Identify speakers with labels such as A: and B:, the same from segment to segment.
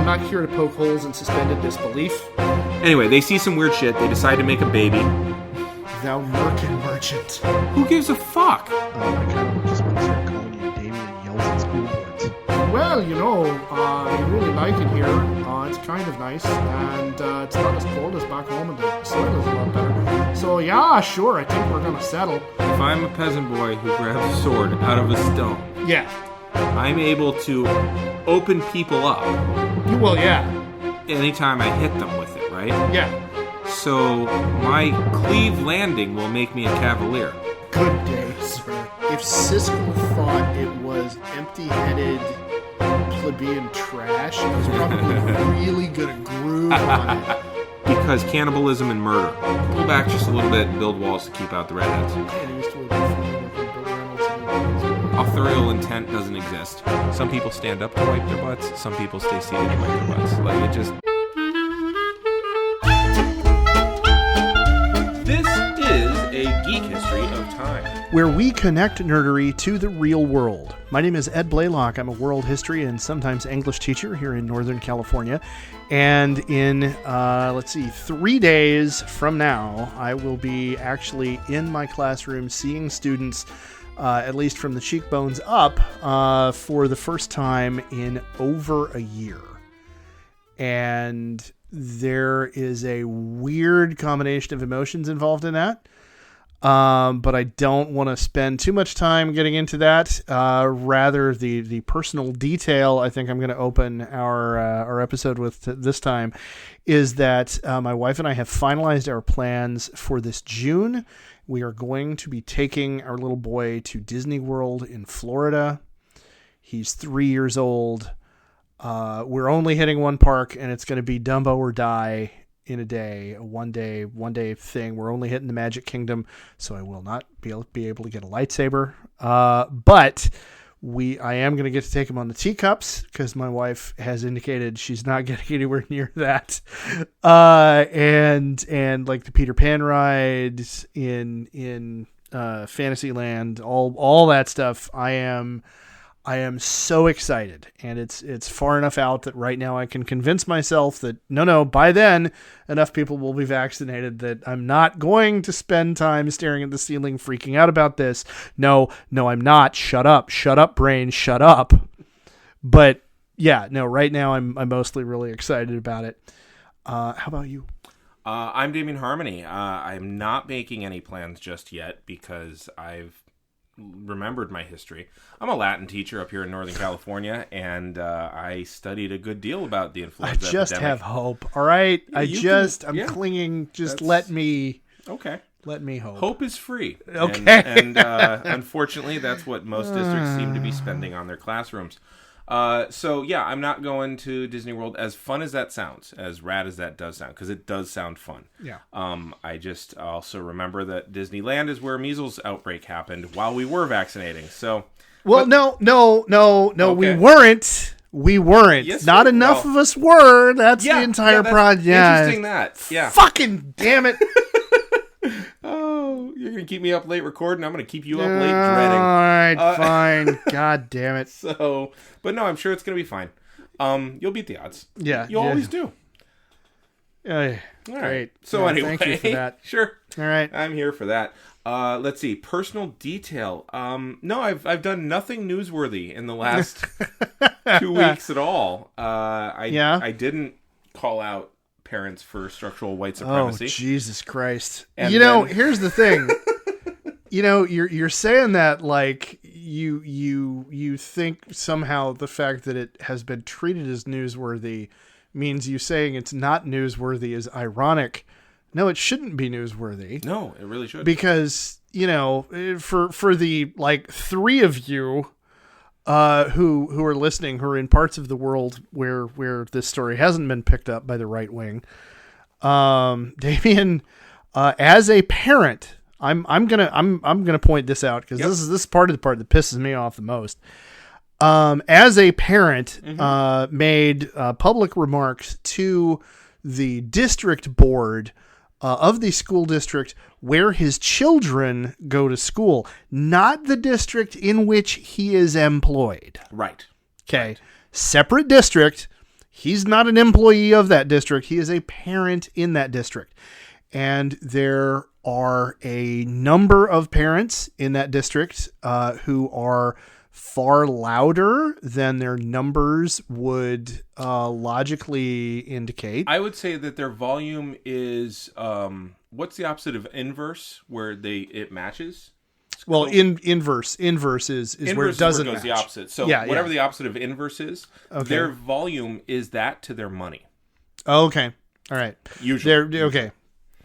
A: I'm not here to poke holes in suspended disbelief.
B: Anyway, they see some weird shit. They decide to make a baby.
A: Thou merkin merchant.
B: Who gives a fuck?
C: I kind of just want to start calling you Damian Yells at School Boards.
A: Well, we really like it here. It's kind of nice, and it's not as cold as back home, and the soil is a lot better. So, yeah, sure, I think we're going to settle.
B: If I'm a peasant boy who grabs a sword out of a stone,
A: Yeah.
B: I'm able to open people up
A: Well, yeah.
B: anytime I hit them with it, right?
A: Yeah.
B: So my cleave landing will make me a cavalier.
A: Good day, sir. If Siskel thought it was empty-headed plebeian trash, he was probably really gonna groove on it.
B: Because cannibalism and murder. Pull back just a little bit and build walls to keep out the redheads.
A: Man, I used to work for Bill Reynolds and
B: Authorial intent doesn't exist. Some people stand up to wipe their butts. Some people stay seated to wipe their butts. Like, it just... This is a geek history of time.
A: where we connect nerdery to the real world. My name is Ed Blaylock. I'm a world history and sometimes English teacher here in Northern California. And in, 3 days from now, I will be actually in my classroom seeing students, at least from the cheekbones up, for the first time in over a year. And there is a weird combination of emotions involved in that. But I don't want to spend too much time getting into that. Rather, the personal detail I think I'm going to open our episode with this time is that my wife and I have finalized our plans for this June. We are going to be taking our little boy to Disney World in Florida. He's 3 years old. We're only hitting one park, and it's going to be Dumbo or die in a day, a one day thing. We're only hitting the Magic Kingdom, so I will not be able to get a lightsaber. But I am going to get to take him on the teacups because my wife has indicated she's not getting anywhere near that. And like the Peter Pan rides in Fantasyland, all that stuff. I am so excited, and it's far enough out that right now I can convince myself that no, by then enough people will be vaccinated that I'm not going to spend time staring at the ceiling freaking out about this. No, I'm not. Shut up, brain, shut up. But yeah, no, right now I'm mostly really excited about it. How about you?
B: I'm Damian Harmony. I'm not making any plans just yet because I've remembered my history. I'm a Latin teacher up here in Northern California, and I studied a good deal about the influenza
A: I just
B: epidemic.
A: have hope. All right,
B: Yeah,
A: I'm clinging. Just let me hope.
B: Hope is free.
A: Okay.
B: And unfortunately, that's what most districts seem to be spending on their classrooms. So yeah, I'm not going to Disney World. As fun as that sounds, as rad as that does sound, because it does sound fun.
A: Yeah.
B: I just also remember that Disneyland is where measles outbreak happened while we were vaccinating. So,
A: no,
B: okay.
A: We weren't.
B: Yes,
A: Not enough of us were. That's the entire project.
B: Interesting that. Yeah.
A: Fucking damn it.
B: Oh, you're gonna keep me up late recording. I'm gonna keep you up late dreading.
A: All right, fine. God damn it.
B: So, but no, I'm sure it's gonna be fine. You'll beat the odds.
A: Yeah,
B: you always do.
A: All
B: All right.
A: right.
B: So anyway,
A: thank you for that.
B: Sure.
A: All right.
B: I'm here for that. Let's see. Personal detail. No, I've done nothing newsworthy in the last 2 weeks at all. I didn't call out parents for structural white supremacy.
A: Oh, Jesus Christ.
B: And
A: here's the thing. You're saying that like you think somehow the fact that it has been treated as newsworthy means you saying it's not newsworthy is ironic. No, it shouldn't be newsworthy.
B: No, it really should.
A: Because, for the like three of you who are listening, who are in parts of the world where this story hasn't been picked up by the right wing, Damian, as a parent, I'm gonna point this out because this is part of the part that pisses me off the most. As a parent, made public remarks to the district board of the school district where his children go to school, not the district in which he is employed.
B: Right.
A: Okay. Separate district. He's not an employee of that district. He is a parent in that district. And there are a number of parents in that district who are far louder than their numbers would logically indicate.
B: I would say that their volume is what's the opposite of inverse, where it matches?
A: Well, inverse is where it doesn't
B: goes
A: match.
B: The opposite. So whatever the opposite of inverse is, their volume is that to their money.
A: Oh, okay. All right.
B: Usually.
A: Okay.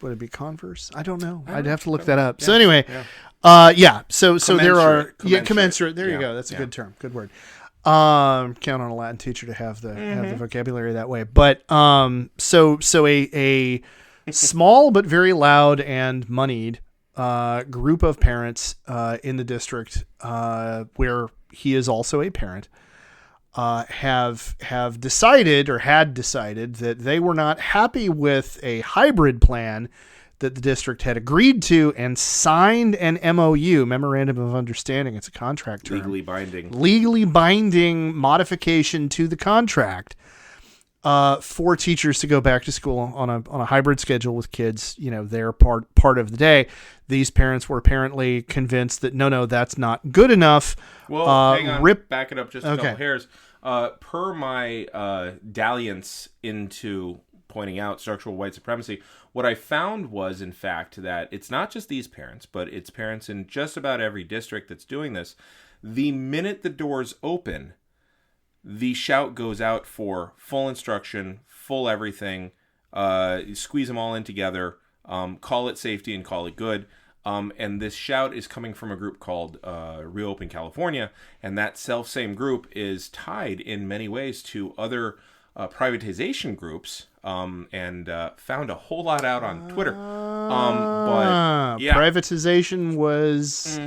A: Would it be converse? I don't know. I'd have to look that up. Yeah. So anyway, So there are commensurate. There you go. That's a good term. Good word. Count on a Latin teacher to have the vocabulary that way. But so a small but very loud and moneyed group of parents in the district where he is also a parent have decided or had decided that they were not happy with a hybrid plan that the district had agreed to and signed an MOU, Memorandum of Understanding. It's a contract term. Legally binding modification to the contract for teachers to go back to school on a hybrid schedule with kids, their part of the day. These parents were apparently convinced that no, that's not good enough.
B: Well, hang on. Back it up just a couple hairs. Per my dalliance into pointing out structural white supremacy, what I found was, in fact, that it's not just these parents, but it's parents in just about every district that's doing this. The minute the doors open, the shout goes out for full instruction, full everything, squeeze them all in together, call it safety and call it good. And this shout is coming from a group called Reopen California, and that self-same group is tied in many ways to other privatization groups, and found a whole lot out on Twitter.
A: Privatization was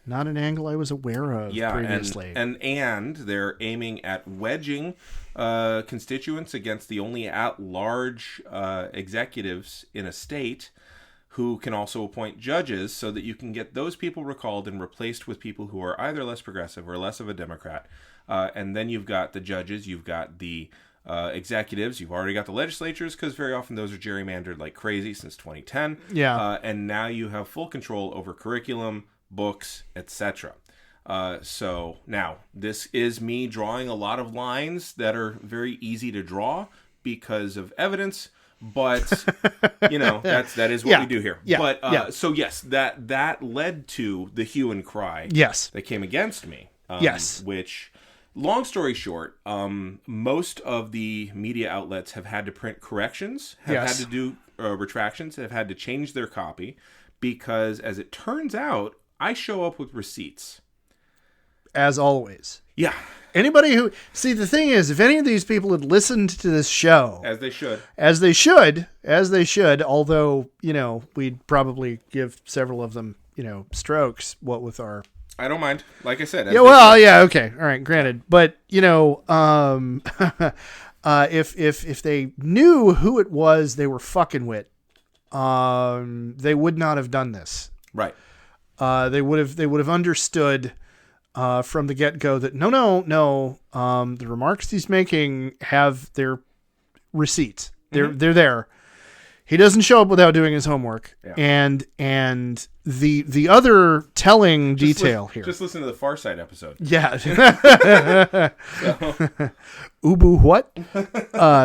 A: not an angle I was aware of previously.
B: And they're aiming at wedging constituents against the only at-large executives in a state who can also appoint judges, so that you can get those people recalled and replaced with people who are either less progressive or less of a Democrat. And then you've got the judges, you've got the executives, you've already got the legislatures, because very often those are gerrymandered like crazy since 2010. And now you have full control over curriculum, books, etc. So now, this is me drawing a lot of lines that are very easy to draw because of evidence. But that is what we do here. So yes, that led to the hue and cry. That came against me. Which, long story short, most of the media outlets have had to print corrections, have had to do retractions, have had to change their copy, because as it turns out, I show up with receipts.
A: As always.
B: Yeah.
A: Anybody who... See, the thing is, if any of these people had listened to this show...
B: As they should, although, we'd probably give several of them, strokes, what with our... I don't mind. Like I said.
A: Okay. All right, granted. But, if they knew who it was they were fucking with, they would not have done this.
B: Right.
A: They would have understood... from the get-go that no, the remarks he's making have their receipts. They're there. He doesn't show up without doing his homework. And the other telling detail here.
B: Just listen to the Far Side episode.
A: Yeah. Ubu what?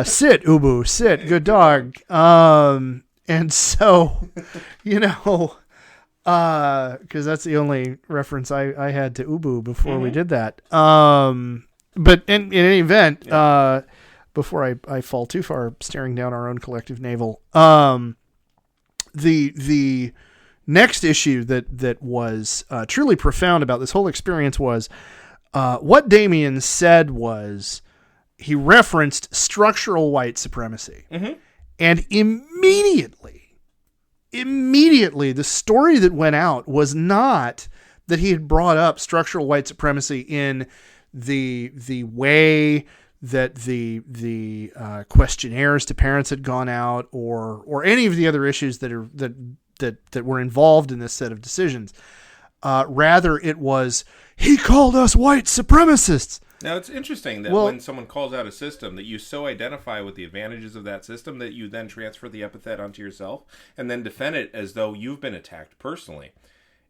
A: Sit, Ubu, sit. Good dog. And so, because that's the only reference I had to Ubu before we did that. But in any event, before I fall too far staring down our own collective navel, the next issue that was truly profound about this whole experience was what Damian said was he referenced structural white supremacy, and immediately, the story that went out was not that he had brought up structural white supremacy in the way that the questionnaires to parents had gone out, or any of the other issues that were involved in this set of decisions. Rather, it was, he called us white supremacists.
B: Now, it's interesting that when someone calls out a system, that you so identify with the advantages of that system that you then transfer the epithet onto yourself and then defend it as though you've been attacked personally.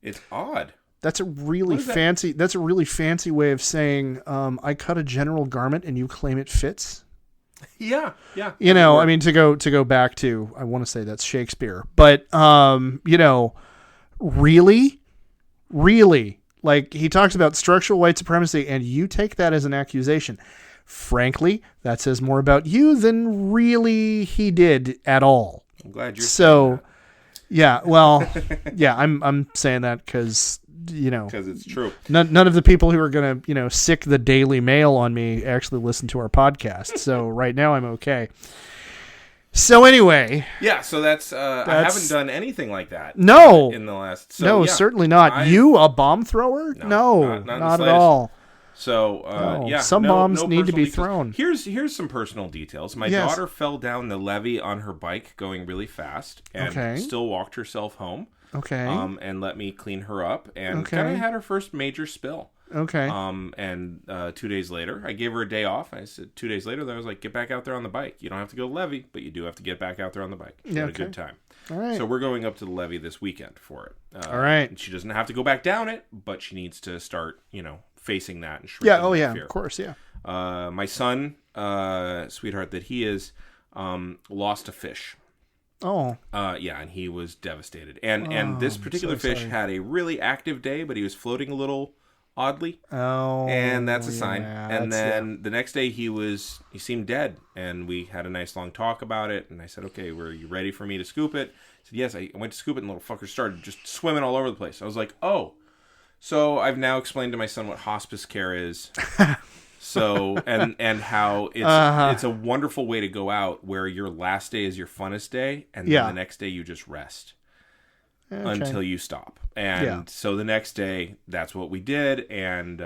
B: It's odd.
A: That's a really fancy. That's a really fancy way of saying I cut a general garment and you claim it fits.
B: Yeah.
A: You know, I mean, to go back to, I want to say that's Shakespeare, but you know, really. Like, he talks about structural white supremacy, and you take that as an accusation. Frankly, that says more about you than really he did at all.
B: I'm glad you're saying that.
A: Yeah, well, yeah, I'm saying that because, you know.
B: Because it's true.
A: None of the people who are going to, you know, sick the Daily Mail on me actually listen to our podcast. So right now I'm okay. So anyway,
B: so that's I haven't done anything like that.
A: No,
B: in the last.
A: Certainly not. You a bomb thrower? No, not at all.
B: So
A: some bombs need to be thrown.
B: Here's some personal details. My daughter fell down the levee on her bike going really fast and still walked herself home.
A: Okay.
B: And let me clean her up and kind of had her first major spill.
A: Okay.
B: And 2 days later, I gave her a day off. I said 2 days later, I was like, get back out there on the bike. You don't have to go to the levee, but you do have to get back out there on the bike. She had a good time.
A: All right.
B: So we're going up to the levee this weekend for it.
A: All right.
B: And she doesn't have to go back down it, but she needs to start, you know, facing that and shrinking that fear.
A: Of course, yeah.
B: My son, sweetheart that he is, lost a fish.
A: Oh.
B: And he was devastated. And this particular fish had a really active day, but he was floating a little oddly.
A: Oh.
B: And that's a sign. And then the next day he seemed dead, and we had a nice long talk about it, and I said, okay, were you ready for me to scoop it? He said, yes. I went to scoop it, and the little fucker started just swimming all over the place. I was like, oh. So I've now explained to my son what hospice care is. So and how it's a wonderful way to go out where your last day is your funnest day, and then the next day you just rest until you stop. And so the next day, that's what we did, and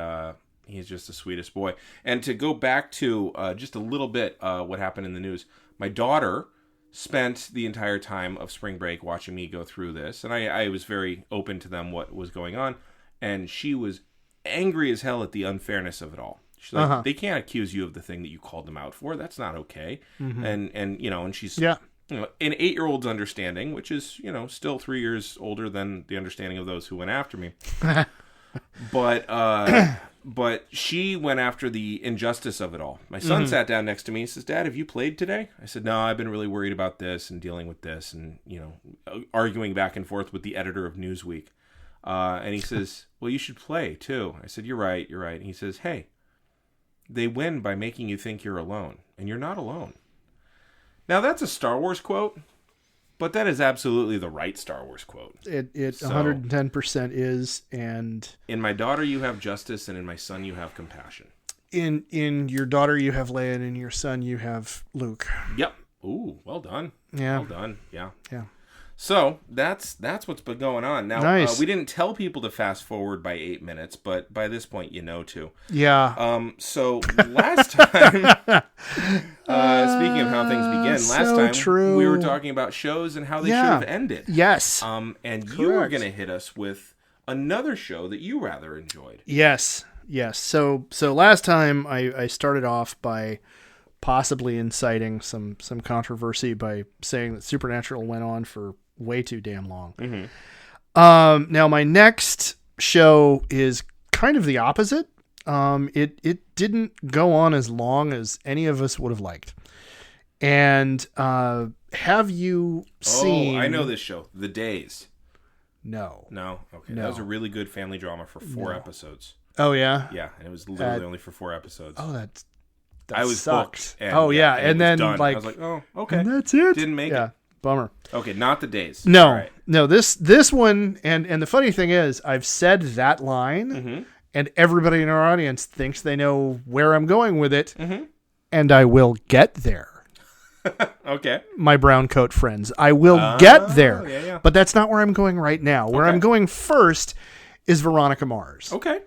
B: he's just the sweetest boy. And to go back to just a little bit what happened in the news, my daughter spent the entire time of spring break watching me go through this, and I was very open to them what was going on, and she was angry as hell at the unfairness of it all. She's like, they can't accuse you of the thing that you called them out for. That's not okay. Mm-hmm. And you know, and she's you know, an 8-year-old's understanding, which is, you know, still 3 years older than the understanding of those who went after me. But she went after the injustice of it all. My son sat down next to me and says, Dad, have you played today? I said, no, I've been really worried about this and dealing with this and, you know, arguing back and forth with the editor of Newsweek. And he says, well, you should play too. I said, you're right. And he says, hey, they win by making you think you're alone, and you're not alone. Now, that's a Star Wars quote, but that is absolutely the right Star Wars quote.
A: It 110% is, and... In
B: my daughter, you have justice, and in my son, you have compassion.
A: In your daughter, you have Leia, and in your son, you have Luke.
B: Yep. Ooh, well done.
A: Yeah.
B: Well done. Yeah.
A: Yeah.
B: So that's what's been going on. Now,
A: nice.
B: We didn't tell people to fast forward by 8 minutes, but by this point, you know to.
A: Yeah.
B: So last time, speaking of how things begin, last time we were talking about shows and how they should have ended.
A: Yes.
B: And correct. You were going to hit us with another show that you rather enjoyed.
A: Yes. So last time I started off by possibly inciting some controversy by saying that Supernatural went on for way too damn long. Mm-hmm. Now my next show is kind of the opposite. It didn't go on as long as any of us would have liked. And have you seen...
B: Oh, I know this show, The Days.
A: No.
B: Okay. No. That was a really good family drama for 4 episodes.
A: Oh yeah.
B: Yeah, and it was literally only for 4 episodes.
A: Oh, that
B: I was
A: sucks.
B: booked. And
A: then
B: done.
A: like
B: I was like, oh, okay,
A: and that's it.
B: Didn't make it.
A: Bummer.
B: Okay, not The Days.
A: No,
B: right.
A: No. This one, and the funny thing is, I've said that line, and everybody in our audience thinks they know where I'm going with it, and I will get there.
B: Okay,
A: my brown coat friends, I will get there. But that's not where I'm going right now. Where I'm going first is Veronica Mars.
B: Okay.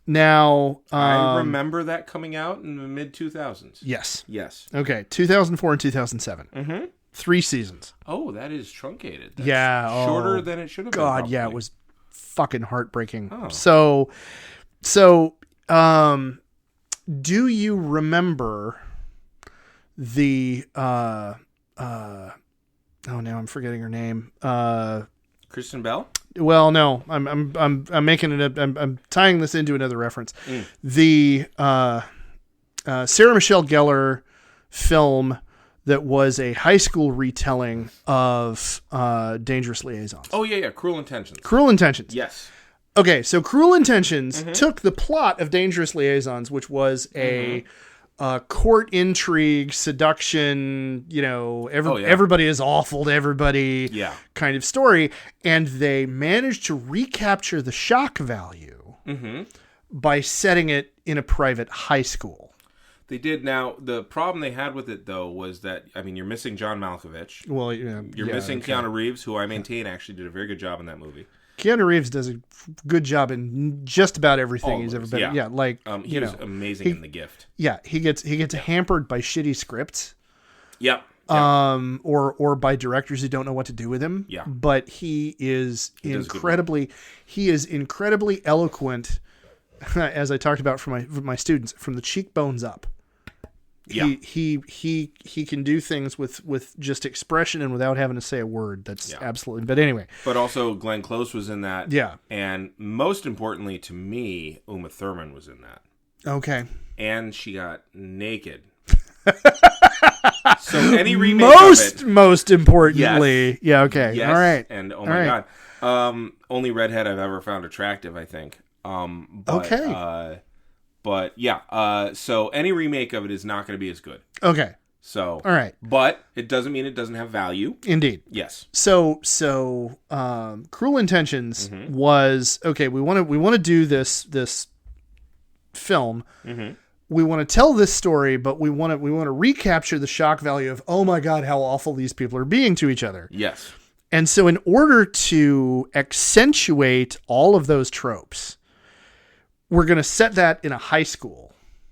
A: Now,
B: I remember that coming out in the mid-2000s.
A: Yes. Okay, 2004 and 2007. 3 seasons.
B: Oh, that is truncated. That's shorter than it should have been.
A: God,
B: probably.
A: Yeah, it was fucking heartbreaking.
B: Oh.
A: So, do you remember the oh, now I'm forgetting her name.
B: Kristen Bell?
A: Well, no, I'm making it. I'm tying this into another reference. The Sarah Michelle Gellar film that was a high school retelling of Dangerous Liaisons.
B: Oh yeah, Cruel Intentions.
A: Cruel Intentions.
B: Yes.
A: Okay, so Cruel Intentions took the plot of Dangerous Liaisons, which was a court intrigue, seduction, everybody is awful to everybody kind of story, and they managed to recapture the shock value by setting it in a private high school.
B: They did. Now, the problem they had with it, though, was that, you're missing John Malkovich.
A: Well,
B: you're missing Keanu Reeves, who I maintain actually did a very good job in that movie.
A: Keanu Reeves does a good job in just about everything he's ever been.
B: Yeah,
A: he
B: was amazing in The Gift.
A: Yeah, he gets hampered by shitty scripts.
B: Yep.
A: Or by directors who don't know what to do with him.
B: Yeah.
A: But he is incredibly eloquent, as I talked about for my students, from the cheekbones up.
B: Yeah.
A: He can do things with just expression and without having to say a word. That's absolutely. But anyway.
B: But also Glenn Close was in that.
A: Yeah.
B: And most importantly to me, Uma Thurman was in that.
A: Okay.
B: And she got naked. So any remake of it,
A: most importantly. Yeah, okay.
B: Yes,
A: all right.
B: And oh my God. Only redhead I've ever found attractive, I think.
A: Okay.
B: But yeah, so any remake of it is not going to be as good.
A: Okay.
B: So,
A: all right.
B: But it doesn't mean it doesn't have value.
A: Indeed.
B: Yes.
A: So, Cruel Intentions was, okay, we want to do this film. We want to tell this story, but we want to recapture the shock value of, oh my God, how awful these people are being to each other.
B: Yes.
A: And so in order to accentuate all of those tropes, we're going to set that in a high school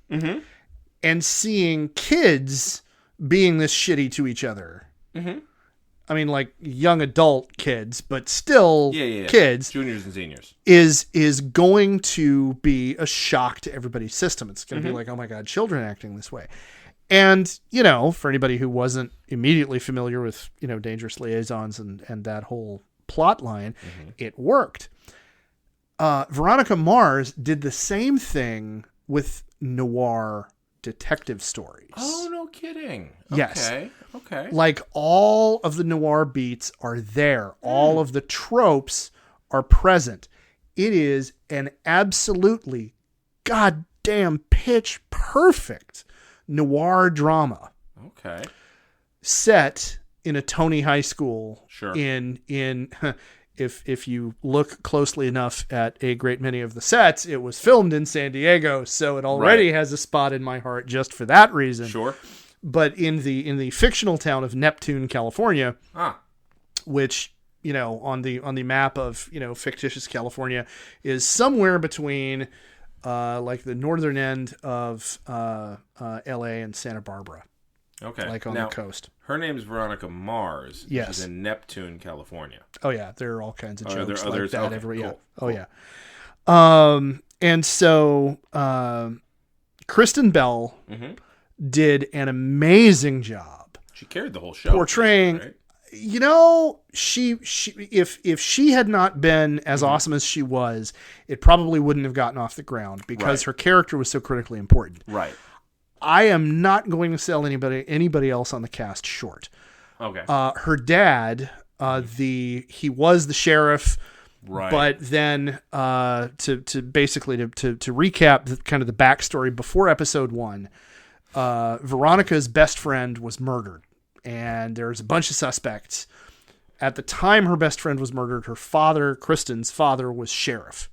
A: and seeing kids being this shitty to each other. I mean, like young adult kids, but still kids.
B: Juniors and seniors.
A: Is going to be a shock to everybody's system. It's going to be like, oh my God, children acting this way. And, for anybody who wasn't immediately familiar with, Dangerous Liaisons and that whole plot line, it worked. Veronica Mars did the same thing with noir detective stories.
B: Oh, no kidding.
A: Yes.
B: Okay.
A: Like all of the noir beats are there. All of the tropes are present. It is an absolutely goddamn pitch perfect noir drama.
B: Okay.
A: Set in a Tony High School.
B: Sure.
A: In if you look closely enough at a great many of the sets, it was filmed in San Diego, so it already has a spot in my heart just for that reason.
B: Sure.
A: But in the fictional town of Neptune, California, which on the map of fictitious California is somewhere between like the northern end of L.A. and Santa Barbara.
B: Okay.
A: Like on the coast.
B: Her name's Veronica Mars.
A: Yes.
B: Which is in Neptune, California.
A: Oh, yeah. There are all kinds of jokes
B: there
A: like that.
B: Okay, cool.
A: Oh, yeah. And so Kristen Bell did an amazing job.
B: She carried the whole show.
A: Portraying...
B: Right?
A: She if she had not been as awesome as she was, it probably wouldn't have gotten off the ground because her character was so critically important.
B: Right.
A: I am not going to sell anybody else on the cast short.
B: Okay.
A: Her dad, he was the sheriff,
B: right?
A: But then to basically recap kind of the backstory before episode 1, Veronica's best friend was murdered. And there's a bunch of suspects. At the time her best friend was murdered, her father, Kristen's father, was sheriff.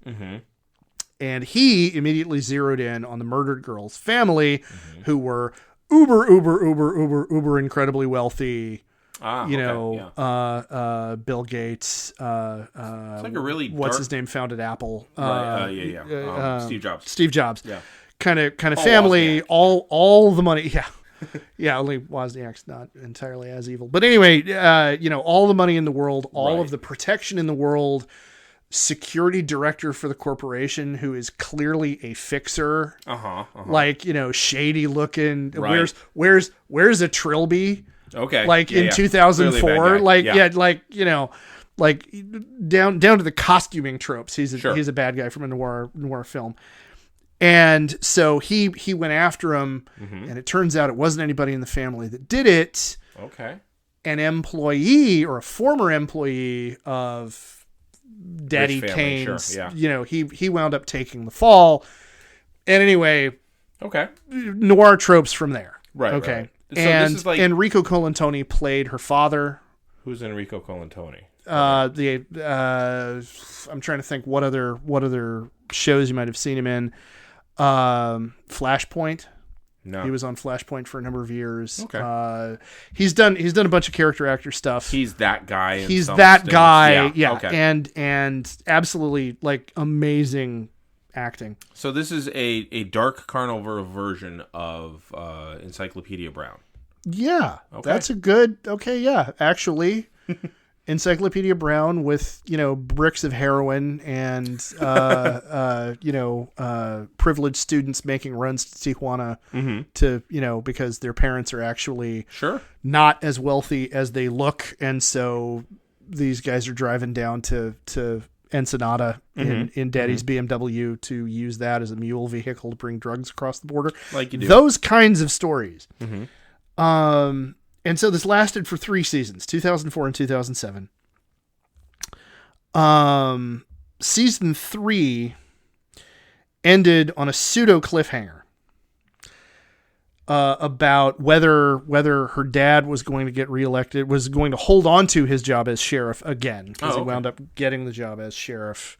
A: And he immediately zeroed in on the murdered girl's family, who were uber incredibly wealthy. Bill Gates. It's
B: like a really
A: what's his name founded Apple.
B: Steve Jobs.
A: Steve Jobs.
B: Yeah.
A: Kind of family.
B: Wozniak.
A: All the money. Yeah. Yeah, only Wozniak's not entirely as evil. But anyway, all the money in the world, all of the protection in the world, security director for the corporation who is clearly a fixer. Like, shady looking.
B: Right.
A: Where's a Trilby?
B: Okay.
A: Like in 2004. Like, like down to the costuming tropes. He's a bad guy from a noir film. And so he went after him, and it turns out it wasn't anybody in the family that did it.
B: Okay.
A: An employee or a former employee of Daddy Kane's, he wound up taking the fall. And anyway, noir tropes from there.
B: Right.
A: Okay.
B: Right. So
A: and
B: this is like
A: Enrico Colantoni played her father.
B: Who's Enrico Colantoni?
A: I'm trying to think what other shows you might have seen him in. Flashpoint.
B: No.
A: He was on Flashpoint for a number of years.
B: Okay.
A: He's done a bunch of character actor stuff.
B: He's that guy.
A: He's that guy.
B: Yeah.
A: Okay. And absolutely like amazing acting.
B: So this is a dark carnival version of Encyclopedia Brown.
A: Yeah.
B: Okay.
A: That's a good. Okay. Yeah. Actually. Encyclopedia Brown with, bricks of heroin and, privileged students making runs to Tijuana to, because their parents are actually not as wealthy as they look. And so these guys are driving down to Ensenada in Daddy's BMW to use that as a mule vehicle to bring drugs across the border.
B: Like you do. Those
A: kinds of stories. And so this lasted for 3 seasons, 2004 and 2007. Season 3 ended on a pseudo cliffhanger about whether her dad was going to get reelected, was going to hold on to his job as sheriff again, because he wound up getting the job as sheriff.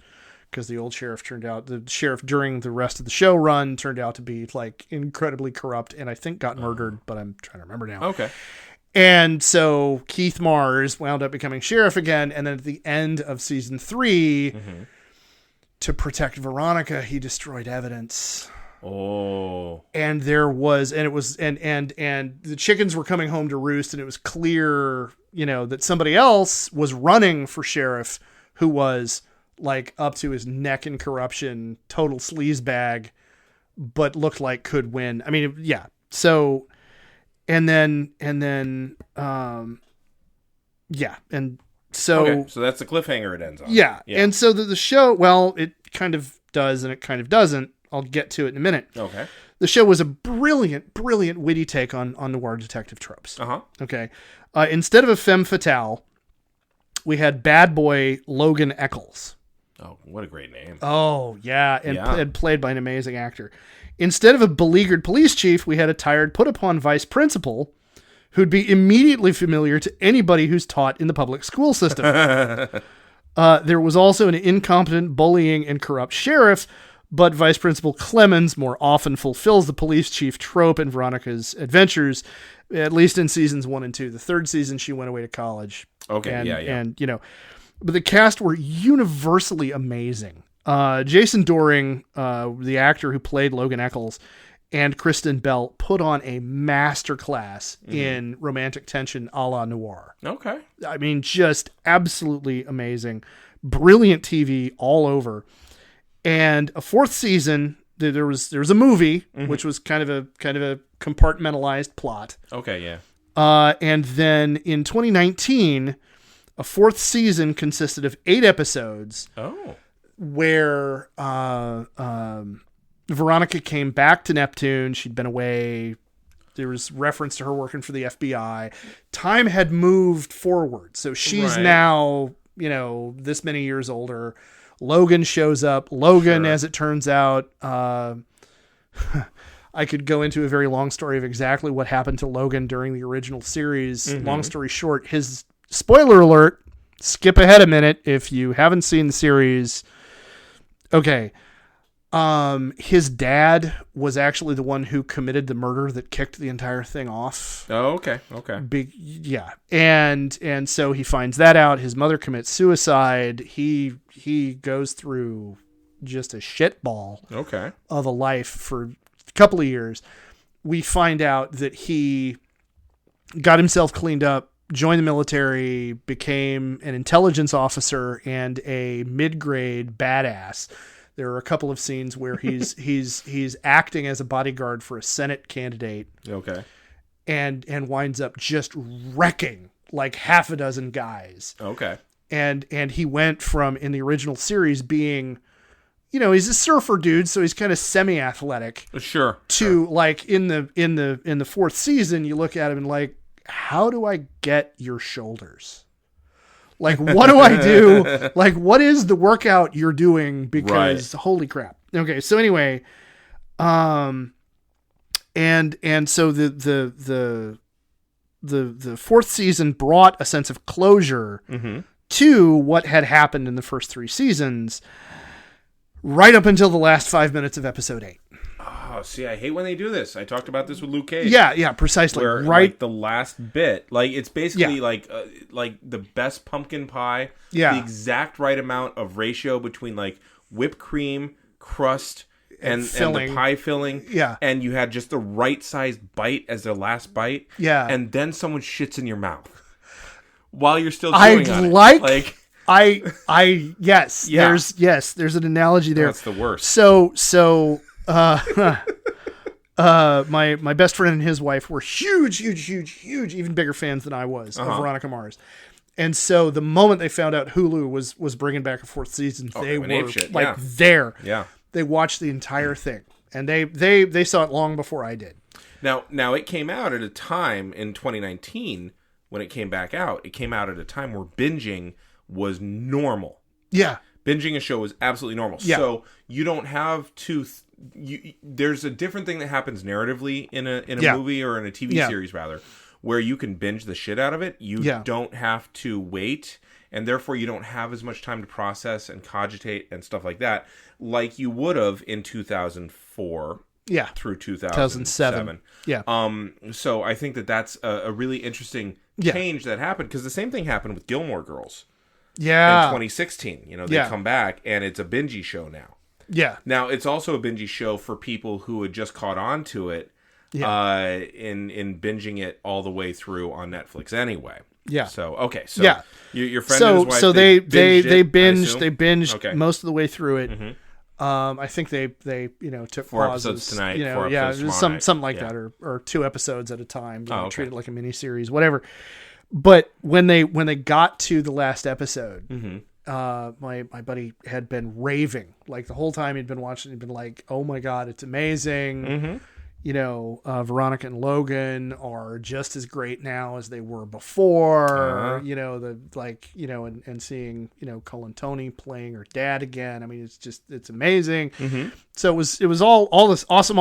A: Because the old sheriff the sheriff during the rest of the show run turned out to be like incredibly corrupt and I think got murdered, but I'm trying to remember now.
B: Okay.
A: And so Keith Mars wound up becoming sheriff again. And then at the end of season 3, to protect Veronica, he destroyed evidence.
B: Oh.
A: And there was, and it was, and the chickens were coming home to roost, and it was clear, that somebody else was running for sheriff who was like up to his neck in corruption, total sleazebag, but looked like could win. I mean, yeah. So, and then, yeah. And so,
B: so that's the cliffhanger it ends on.
A: Yeah. And so the show, well, it kind of does and it kind of doesn't. I'll get to it in a minute.
B: Okay.
A: The show was a brilliant, witty take on noir detective tropes. Okay. Instead of a femme fatale, we had bad boy Logan Eccles.
B: Oh, what a great name.
A: Oh, yeah. And played by an amazing actor. Instead of a beleaguered police chief, we had a tired, put-upon vice principal who'd be immediately familiar to anybody who's taught in the public school system. There was also an incompetent, bullying, and corrupt sheriff, but Vice Principal Clemens more often fulfills the police chief trope in Veronica's adventures, at least in seasons 1 and 2. The third season, she went away to college.
B: Okay,
A: And, but the cast were universally amazing. Jason Doring, the actor who played Logan Eccles, and Kristen Bell put on a masterclass in romantic tension a la noir.
B: Okay.
A: I mean, just absolutely amazing. Brilliant TV all over. And a 4th season, there was a movie, which was kind of a compartmentalized plot.
B: Okay, yeah.
A: And then in 2019, a 4th season consisted of 8 episodes.
B: Oh.
A: Where Veronica came back to Neptune. She'd been away. There was reference to her working for the FBI. Time had moved forward. So she's now, this many years older. Logan shows up. Logan, as it turns out, I could go into a very long story of exactly what happened to Logan during the original series. Long story short, his spoiler alert, skip ahead a minute if you haven't seen the series. Okay. His dad was actually the one who committed the murder that kicked the entire thing off.
B: Oh, okay.
A: Yeah. And so he finds that out. His mother commits suicide. He goes through just a shitball of a life for a couple of years. We find out that he got himself cleaned up, joined the military, became an intelligence officer and a mid-grade badass. There are a couple of scenes where he's acting as a bodyguard for a Senate candidate.
B: Okay.
A: And winds up just wrecking like half a dozen guys.
B: Okay.
A: And he went from, in the original series, being, he's a surfer dude, so he's kind of semi-athletic.
B: Sure.
A: To like in the fourth season, you look at him and like, how do I get your shoulders? Like, what do I do? Like, what is the workout you're doing? Because holy crap. Okay. So anyway, and so the fourth season brought a sense of closure to what had happened in the first three seasons, right up until the last 5 minutes of episode 8.
B: Oh, see, I hate when they do this. I talked about this with Luke Cage.
A: Yeah, precisely.
B: Where,
A: right,
B: like, the last bit, like, it's basically like the best pumpkin pie.
A: Yeah,
B: the exact right amount of ratio between like whipped cream, crust, and the pie filling.
A: Yeah,
B: and you had just the right sized bite as the last bite.
A: Yeah,
B: and then someone shits in your mouth while you're still chewing on it.
A: Like. Yes. Yeah. There's an analogy there.
B: That's the worst.
A: So my best friend and his wife were huge, even bigger fans than I was of Veronica Mars. And so the moment they found out Hulu was bringing back a fourth season, they were like there.
B: Yeah.
A: They watched the entire thing, and they saw it long before I did.
B: Now it came out at a time in 2019 when it came back out. It came out at a time where binging was normal.
A: Yeah.
B: Binging a show was absolutely normal.
A: Yeah.
B: So you don't have to... there's a different thing that happens narratively in a movie or in a TV series, rather, where you can binge the shit out of it. You don't have to wait, and therefore you don't have as much time to process and cogitate and stuff like that, like you would have in 2004 through 2007.
A: Yeah.
B: So I think that's a really interesting change that happened, because the same thing happened with Gilmore Girls.
A: Yeah.
B: In 2016, they come back and it's a bingey show now.
A: Yeah.
B: Now it's also a bingey show for people who had just caught on to it, in binging it all the way through on Netflix anyway.
A: Yeah.
B: So okay. So
A: yeah.
B: Your friend and his wife,
A: they
B: binged
A: most of the way through it. Mm-hmm. I think they took
B: 4
A: pauses,
B: episodes tonight. 4 episodes
A: something like that, or 2 episodes at a time. Treat it like a mini series, whatever. But when they got to the last episode, my buddy had been raving like the whole time he'd been watching. He'd been like, "Oh my god, it's amazing!" Veronica and Logan are just as great now as they were before. And seeing Cole and Tony playing her dad again. I mean, it's amazing. So it was all this awesome.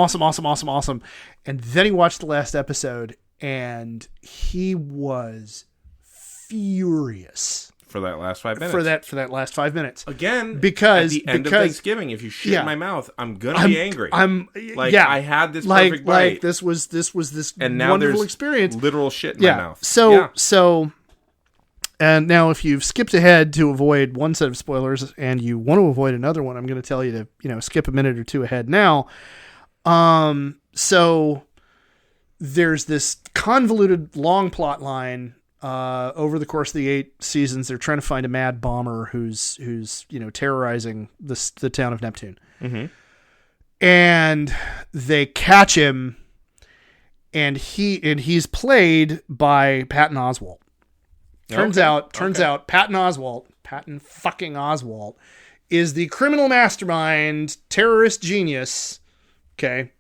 A: And then he watched the last episode, and he was furious
B: for that last 5 minutes.
A: For that last 5 minutes.
B: Again,
A: because
B: at the end of Thanksgiving, if you shit in my mouth, I'm gonna be angry. I had this perfect bite.
A: Like this was this
B: and now
A: wonderful experience.
B: Literal shit in my mouth.
A: So and now if you've skipped ahead to avoid one set of spoilers and you want to avoid another one, I'm going to tell you to skip a minute or two ahead now. So there's this convoluted long plot line over the course of the 8 seasons. They're trying to find a mad bomber who's terrorizing the town of Neptune. And they catch him, and he's played by Patton Oswalt. Turns out Patton fucking Oswalt is the criminal mastermind, terrorist genius. Okay.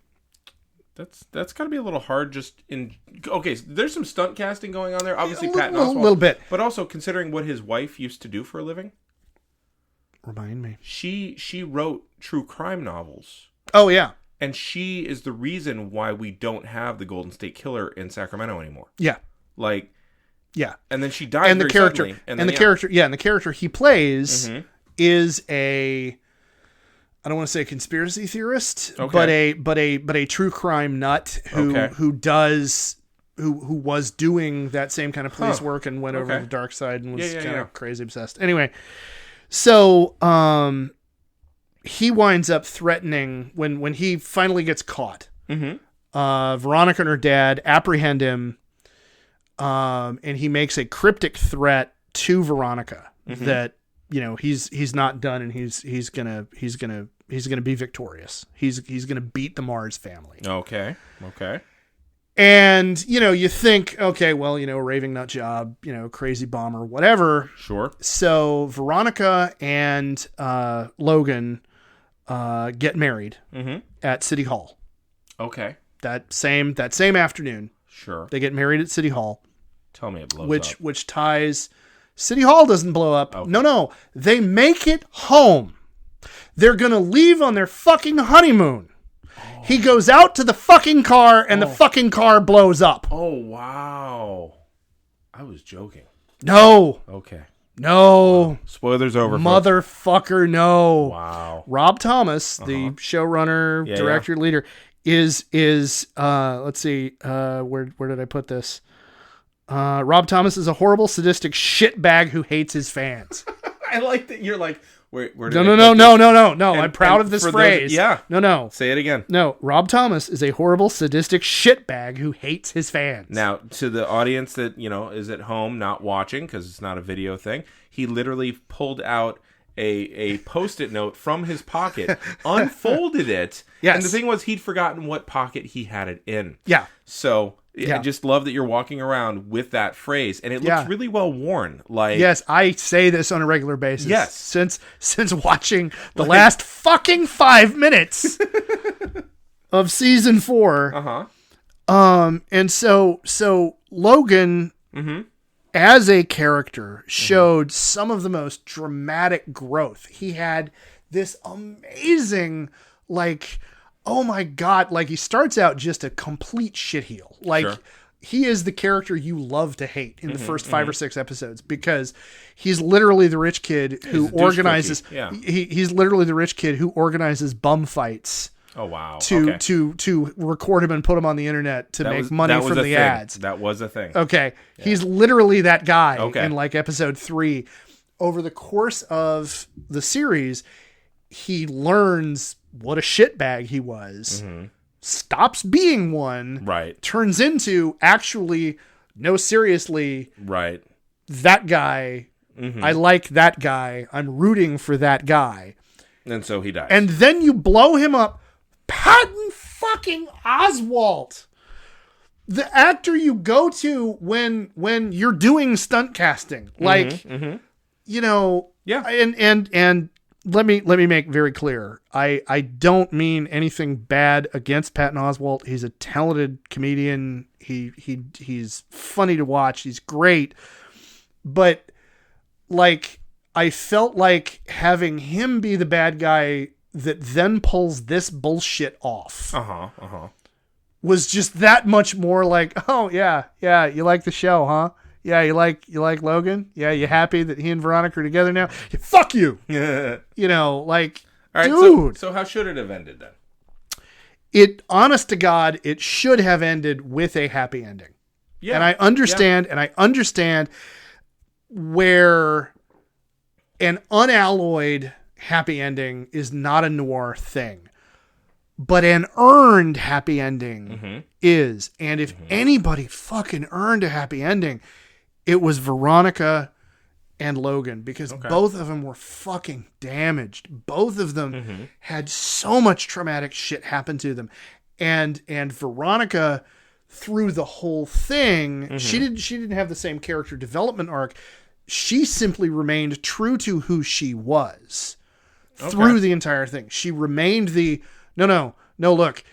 B: That's got to be a little hard there's some stunt casting going on there. Obviously, Patton Oswalt.
A: A little bit.
B: But also considering what his wife used to do for a living.
A: Remind me.
B: She wrote true crime novels.
A: Oh, yeah.
B: And she is the reason why we don't have the Golden State Killer in Sacramento anymore.
A: Yeah.
B: Yeah. And then she died
A: and the character
B: suddenly,
A: and the character he plays is I don't want to say a conspiracy theorist, but a true crime nut who was doing that same kind of police work and went over to the dark side and was kind of crazy obsessed. Anyway, so he winds up threatening when he finally gets caught. Veronica and her dad apprehend him. and he makes a cryptic threat to Veronica that, you know, he's not done, and he's gonna be victorious. He's gonna beat the Mars family.
B: Okay.
A: And, you know, you think, okay, well, you know, raving nut job, you know, crazy bomber, whatever.
B: Sure.
A: So Veronica and Logan get married at City Hall.
B: Okay.
A: That same afternoon.
B: Sure.
A: They get married at City Hall.
B: Tell me it blows up.
A: Which ties... City Hall doesn't blow up.
B: Okay.
A: No. They make it home. They're going to leave on their fucking honeymoon. Oh. He goes out to the fucking car, and the fucking car blows up.
B: Oh, wow. I was joking.
A: No.
B: Okay.
A: No.
B: Wow. Spoilers over.
A: Motherfucker,
B: folks.
A: no.
B: Wow.
A: Rob Thomas, the showrunner, director, leader, is let's see, where did I put this? Rob Thomas is a horrible, sadistic shitbag who hates his fans.
B: I like that you're like, where
A: no. I'm proud of this phrase. No.
B: Say it again.
A: No, Rob Thomas is a horrible, sadistic shitbag who hates his fans.
B: Now, to the audience that, you know, is at home not watching because it's not a video thing, he literally pulled out a Post-it note from his pocket, unfolded it, and the thing was he'd forgotten what pocket he had it in.
A: Yeah.
B: So... I just love that you're walking around with that phrase, and it looks really well worn. Like,
A: yes, I say this on a regular basis.
B: Yes,
A: since watching the last fucking 5 minutes of season 4. And so Logan, as a character, showed some of the most dramatic growth. He had this amazing, like, oh my God, like, he starts out just a complete shitheel. Like, he is the character you love to hate in the first 5 or 6 episodes, because he's literally the rich kid who organizes. He's literally the rich kid who organizes bum fights.
B: Oh wow!
A: To record him and put him on the internet to make money from the ads.
B: That was a thing.
A: Okay, he's literally that guy in like episode 3. Over the course of the series, he learns what a shitbag he was, stops being one, turns into actually, no, seriously, that guy. I like that guy. I'm rooting for that guy.
B: And so he dies.
A: And then you blow him up. Patton fucking Oswalt, the actor you go to when you're doing stunt casting, like, you know, and let me make very clear. I don't mean anything bad against Patton Oswalt. He's a talented comedian. He's funny to watch. He's great. But like, I felt like having him be the bad guy that then pulls this bullshit off was just that much more like, oh yeah, you like the show, huh? Yeah, you like Logan? Yeah, you happy that he and Veronica are together now? Yeah, fuck you. You know, like, all right, dude.
B: So how should it have ended then?
A: It, honest to God, it should have ended with a happy ending. Yeah. And I understand where an unalloyed happy ending is not a noir thing, but an earned happy ending is. And if anybody fucking earned a happy ending, it was Veronica and Logan, because both of them were fucking damaged. Both of them had so much traumatic shit happen to them. And Veronica, through the whole thing, she didn't have the same character development arc. She simply remained true to who she was through the entire thing. She remained the, no, look,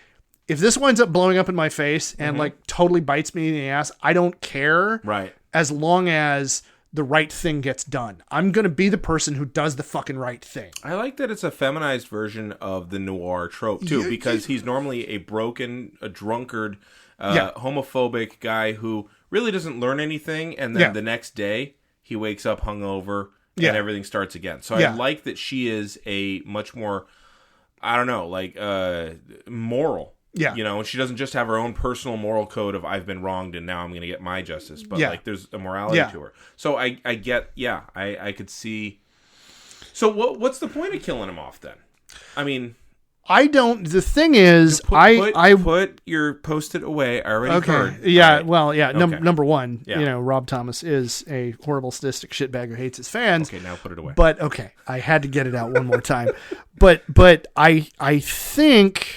A: if this winds up blowing up in my face and like totally bites me in the ass, I don't care.
B: Right.
A: As long as the right thing gets done. I'm going to be the person who does the fucking right thing.
B: I like that it's a feminized version of the noir trope too, because he's normally a drunkard, homophobic guy who really doesn't learn anything. And then the next day he wakes up hungover and everything starts again. So I like that she is a much more, I don't know, like, moral. Yeah. You know, and she doesn't just have her own personal moral code of I've been wronged and now I'm going to get my justice. But like, there's a morality to her. So I get, I could see. So what's the point of killing him off then? I mean,
A: The thing is,
B: put your Post-it away. I already heard.
A: Yeah.
B: Right.
A: Well, yeah.
B: Okay.
A: Number one, Rob Thomas is a horrible sadistic shitbag who hates his fans.
B: Okay, now put it away.
A: But okay, I had to get it out one more time. But I think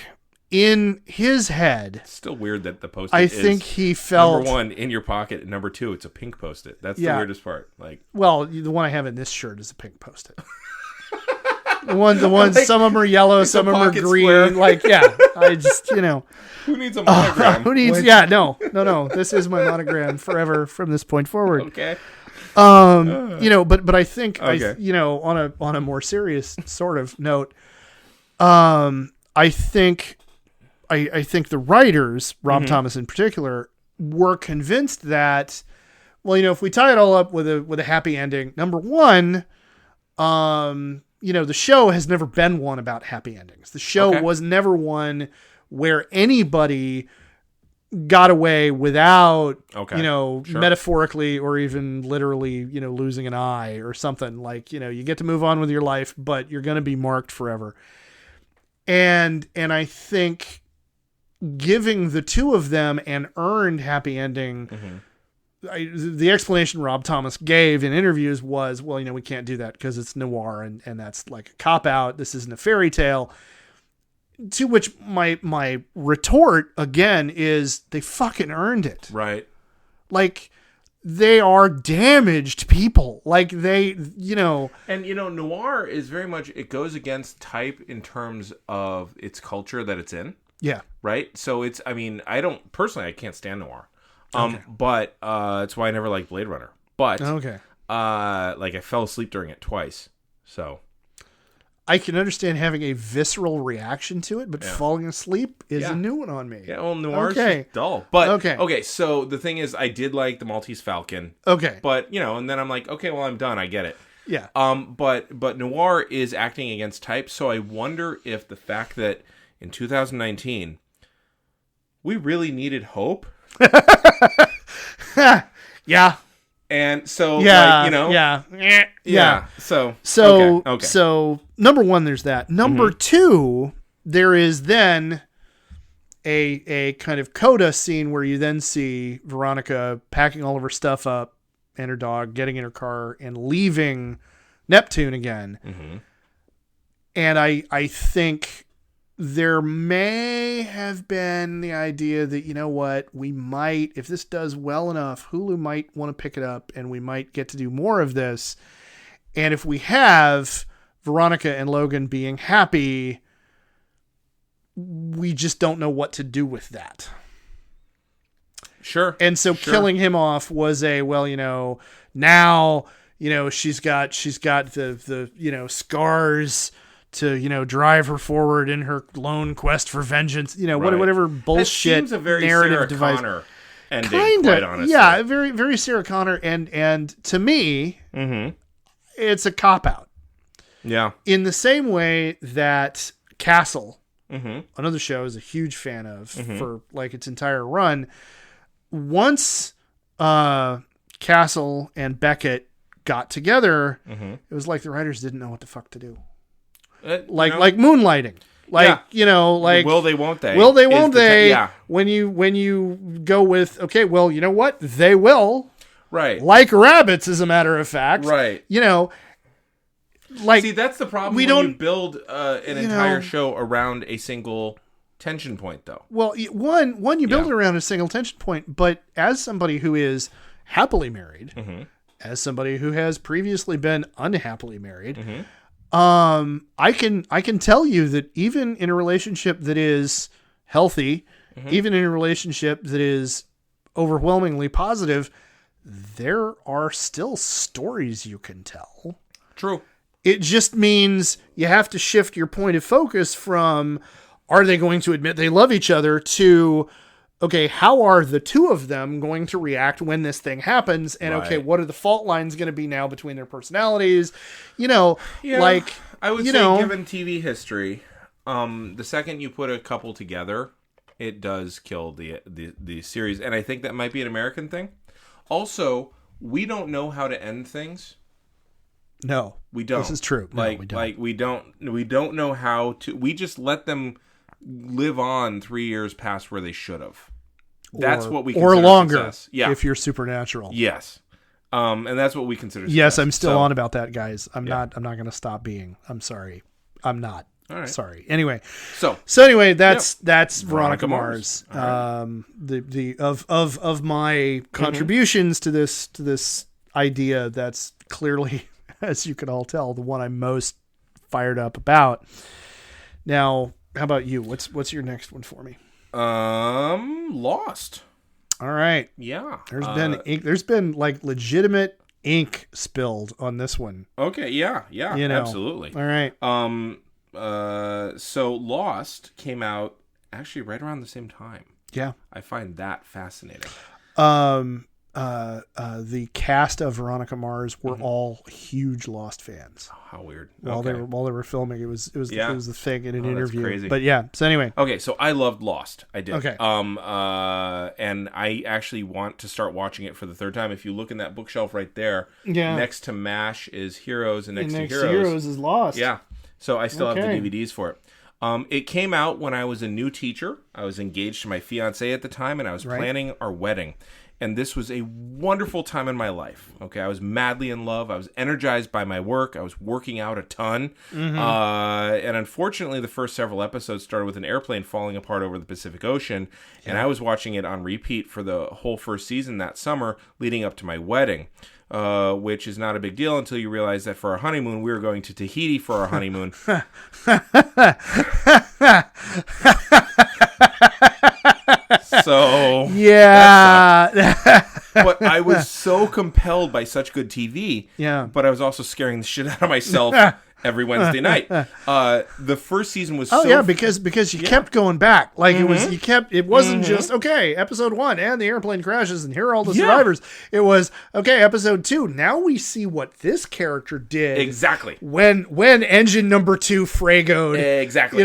A: in his head,
B: it's still weird that the Post-it
A: I think he felt
B: number one in your pocket, and number two, it's a pink Post-it. That's the weirdest part. Like,
A: well, the one I have in this shirt is a pink Post-it. The ones, like, some of them are yellow, some of them are green. Square. Like, I just,
B: who needs a monogram?
A: Who needs? No. This is my monogram forever from this point forward.
B: Okay.
A: But I think,
B: okay.
A: On a more serious sort of note, I think the writers, Rob Thomas in particular, were convinced that, well, if we tie it all up with a happy ending, number one, the show has never been one about happy endings. The show was never one where anybody got away without, metaphorically or even literally, losing an eye or something. Like, you get to move on with your life, but you're going to be marked forever. And I think giving the two of them an earned happy ending, the explanation Rob Thomas gave in interviews was, well, we can't do that because it's noir and that's like a cop-out. This isn't a fairy tale. To which my retort, again, is they fucking earned it.
B: Right.
A: Like, they are damaged people. Like, they,
B: And, noir is very much, it goes against type in terms of its culture that it's in.
A: Yeah.
B: Right? So it's, I can't stand noir.
A: Okay.
B: But it's why I never liked Blade Runner. But I fell asleep during it twice. So
A: I can understand having a visceral reaction to it, but falling asleep is a new one on me.
B: Yeah, well, noir is just dull. But okay, so the thing is, I did like the Maltese Falcon.
A: Okay.
B: But and then I'm like, okay, well, I'm done. I get it.
A: Yeah.
B: But noir is acting against type, so I wonder if the fact that in 2019 we really needed hope.
A: Yeah.
B: And so,
A: Yeah. So number one, there's that. Number two, there is then a kind of coda scene where you then see Veronica packing all of her stuff up and her dog, getting in her car and leaving Neptune again. Mm-hmm. And I think there may have been the idea that, we might, if this does well enough, Hulu might want to pick it up and we might get to do more of this. And if we have Veronica and Logan being happy, we just don't know what to do with that.
B: Sure.
A: And so killing him off was now, she's got the scars to, drive her forward in her lone quest for vengeance, whatever bullshit
B: seems a very
A: narrative
B: Sarah
A: device.
B: Connor ending, quite honestly.
A: Yeah, very, very Sarah Connor. And to me, it's a cop-out.
B: Yeah.
A: In the same way that Castle, another show I was a huge fan of for like its entire run, once Castle and Beckett got together, it was like the writers didn't know what the fuck to do. Like moonlighting.
B: Will they, won't they?
A: Will they, won't they? When you go with, okay, well, you know what? They will.
B: Right.
A: Like rabbits, as a matter of fact.
B: Right.
A: See,
B: that's the problem when you build an entire show around a single tension point, though.
A: Well, one you build it around a single tension point, but as somebody who is happily married, as somebody who has previously been unhappily married, I can tell you that even in a relationship that is healthy, even in a relationship that is overwhelmingly positive, there are still stories you can tell.
B: True.
A: It just means you have to shift your point of focus from, are they going to admit they love each other, to, okay, how are the two of them going to react when this thing happens? And okay, what are the fault lines going to be now between their personalities? I would say, given TV history, the second you put a couple together, it does kill the series. And I think that might be an American thing. Also, we don't know how to end things. No,
B: we don't.
A: This is true. No, we don't.
B: We don't know how to. We just let them live on 3 years past where they should have. That's what we consider
A: or longer.
B: Success. Yeah,
A: if you're supernatural.
B: Yes, and that's what we consider.
A: Yes,
B: success.
A: I'm still on about that, guys. I'm not going to stop being. I'm sorry. I'm not.
B: All right.
A: Sorry. Anyway.
B: So
A: anyway, that's Veronica Mars.
B: Right.
A: The of my contributions to this idea, that's clearly, as you can all tell, the one I'm most fired up about. Now, how about you? What's your next one for me?
B: Lost.
A: All right.
B: Yeah.
A: There's been ink. There's been like legitimate ink spilled on this one.
B: Okay. Yeah. Absolutely.
A: All right.
B: So Lost came out actually right around the same time.
A: Yeah.
B: I find that fascinating.
A: The cast of Veronica Mars were all huge Lost fans.
B: Oh, how weird.
A: While they were filming, it was the thing in an interview.
B: That's crazy.
A: But yeah. So anyway.
B: Okay, so I loved Lost. I did.
A: Okay.
B: And I actually want to start watching it for the third time. If you look in that bookshelf right there, next to MASH is Heroes, and next to Heroes
A: is Lost.
B: Yeah. So I still have the DVDs for it. It came out when I was a new teacher. I was engaged to my fiance at the time, and I was planning our wedding. And this was a wonderful time in my life. Okay, I was madly in love. I was energized by my work. I was working out a ton. And unfortunately, the first several episodes started with an airplane falling apart over the Pacific Ocean. And I was watching it on repeat for the whole first season that summer leading up to my wedding. Which is not a big deal until you realize that for our honeymoon, we were going to Tahiti for our honeymoon. So
A: yeah,
B: but I was so compelled by such good TV.
A: Yeah,
B: but I was also scaring the shit out of myself every Wednesday night. The first season was
A: because you kept going back. Like it wasn't just episode 1 and the airplane crashes and here are all the survivors. It was episode 2. Now we see what this character did
B: exactly
A: when engine number 2 fragoed.
B: Exactly.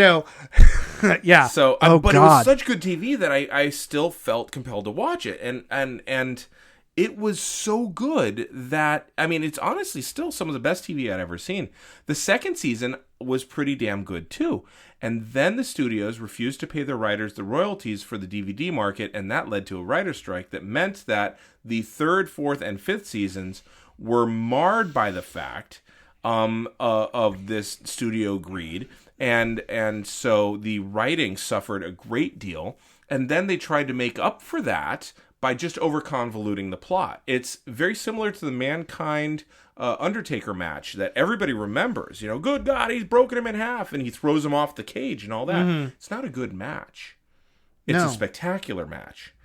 A: Yeah.
B: So but it was such good TV that I still felt compelled to watch it. And it was so good that, I mean, it's honestly still some of the best TV I'd ever seen. The second season was pretty damn good, too. And then the studios refused to pay their writers the royalties for the DVD market, and that led to a writer's strike that meant that the third, fourth, and fifth seasons were marred by the fact of this studio greed. And so the writing suffered a great deal. And then they tried to make up for that by just over-convoluting the plot. It's very similar to the Mankind Undertaker match that everybody remembers. Good God, he's broken him in half, and he throws him off the cage and all that. It's not a good match. It's a spectacular match.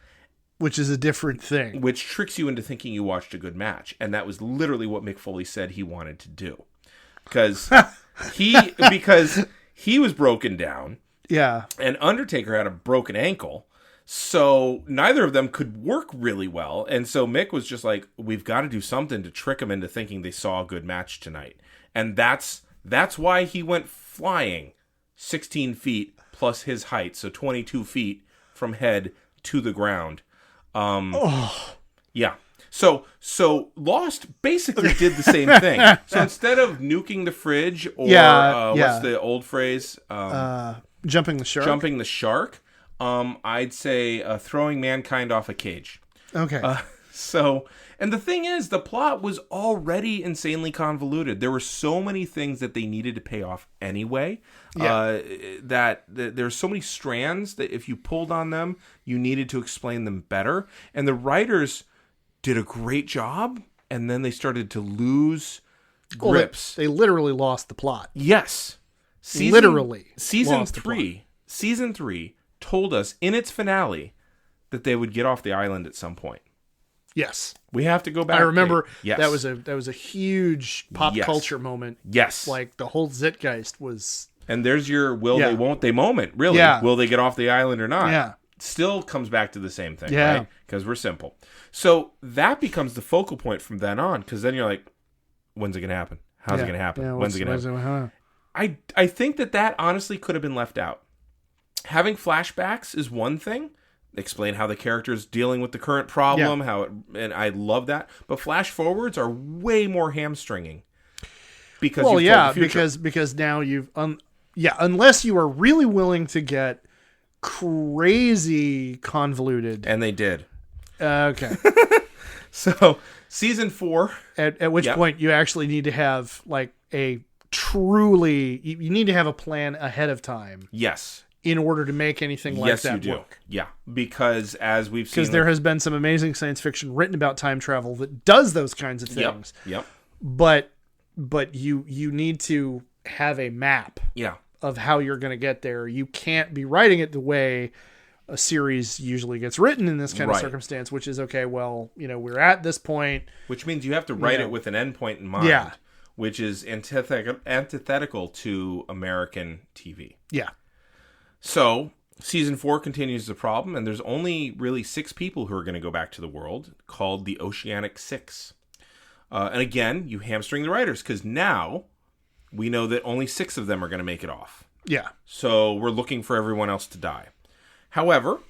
A: Which is a different thing.
B: Which tricks you into thinking you watched a good match. And that was literally what Mick Foley said he wanted to do. Because he was broken down.
A: Yeah.
B: And Undertaker had a broken ankle. So neither of them could work really well. And so Mick was just like, we've got to do something to trick them into thinking they saw a good match tonight. And that's why he went flying 16 feet plus his height. So 22 feet from head to the ground. Yeah. So Lost basically did the same thing. So instead of nuking the fridge or what's the old phrase?
A: Jumping the shark.
B: Jumping the shark. I'd say throwing mankind off a cage.
A: Okay.
B: And the thing is, the plot was already insanely convoluted. There were so many things that they needed to pay off anyway. That there's so many strands that if you pulled on them, you needed to explain them better. And the writers did a great job, and then they started to lose grips.
A: They literally lost the plot.
B: Yes. Season 3 told us in its finale that they would get off the island at some point.
A: Yes.
B: We have to go back.
A: I remember
B: yes.
A: that was a huge pop culture moment.
B: Yes.
A: Like the whole Zeitgeist was.
B: And there's your will they won't they moment, really.
A: Yeah.
B: Will they get off the island or not?
A: Yeah.
B: Still comes back to the same thing, right? Because we're simple. So that becomes the focal point from then on, because then you're like, when's it going to happen? How's it going to happen?
A: Yeah,
B: when's it going to happen? I think that honestly could have been left out. Having flashbacks is one thing. Explain how the character's dealing with the current problem, and I love that. But flash forwards are way more hamstringing. Because
A: well,
B: you've
A: yeah,
B: told the future.
A: because now you've unless you are really willing to get crazy convoluted.
B: And they did.
A: Okay.
B: So season 4.
A: At which point you actually need to have like a truly you need to have a plan ahead of time.
B: Yes.
A: In order to make anything like that work.
B: Yeah, because as we've seen...
A: Because there has been some amazing science fiction written about time travel that does those kinds of things.
B: Yep.
A: But you need to have a map of how you're going to get there. You can't be writing it the way a series usually gets written in this kind of circumstance, which is, okay, well, we're at this point.
B: Which means you have to write it with an endpoint in mind, which is antithetical to American TV.
A: Yeah.
B: So, season 4 continues the problem, and there's only really 6 people who are going to go back to the world, called the Oceanic Six. And again, you hamstring the writers, because now we know that only 6 of them are going to make it off.
A: Yeah.
B: So, we're looking for everyone else to die. However,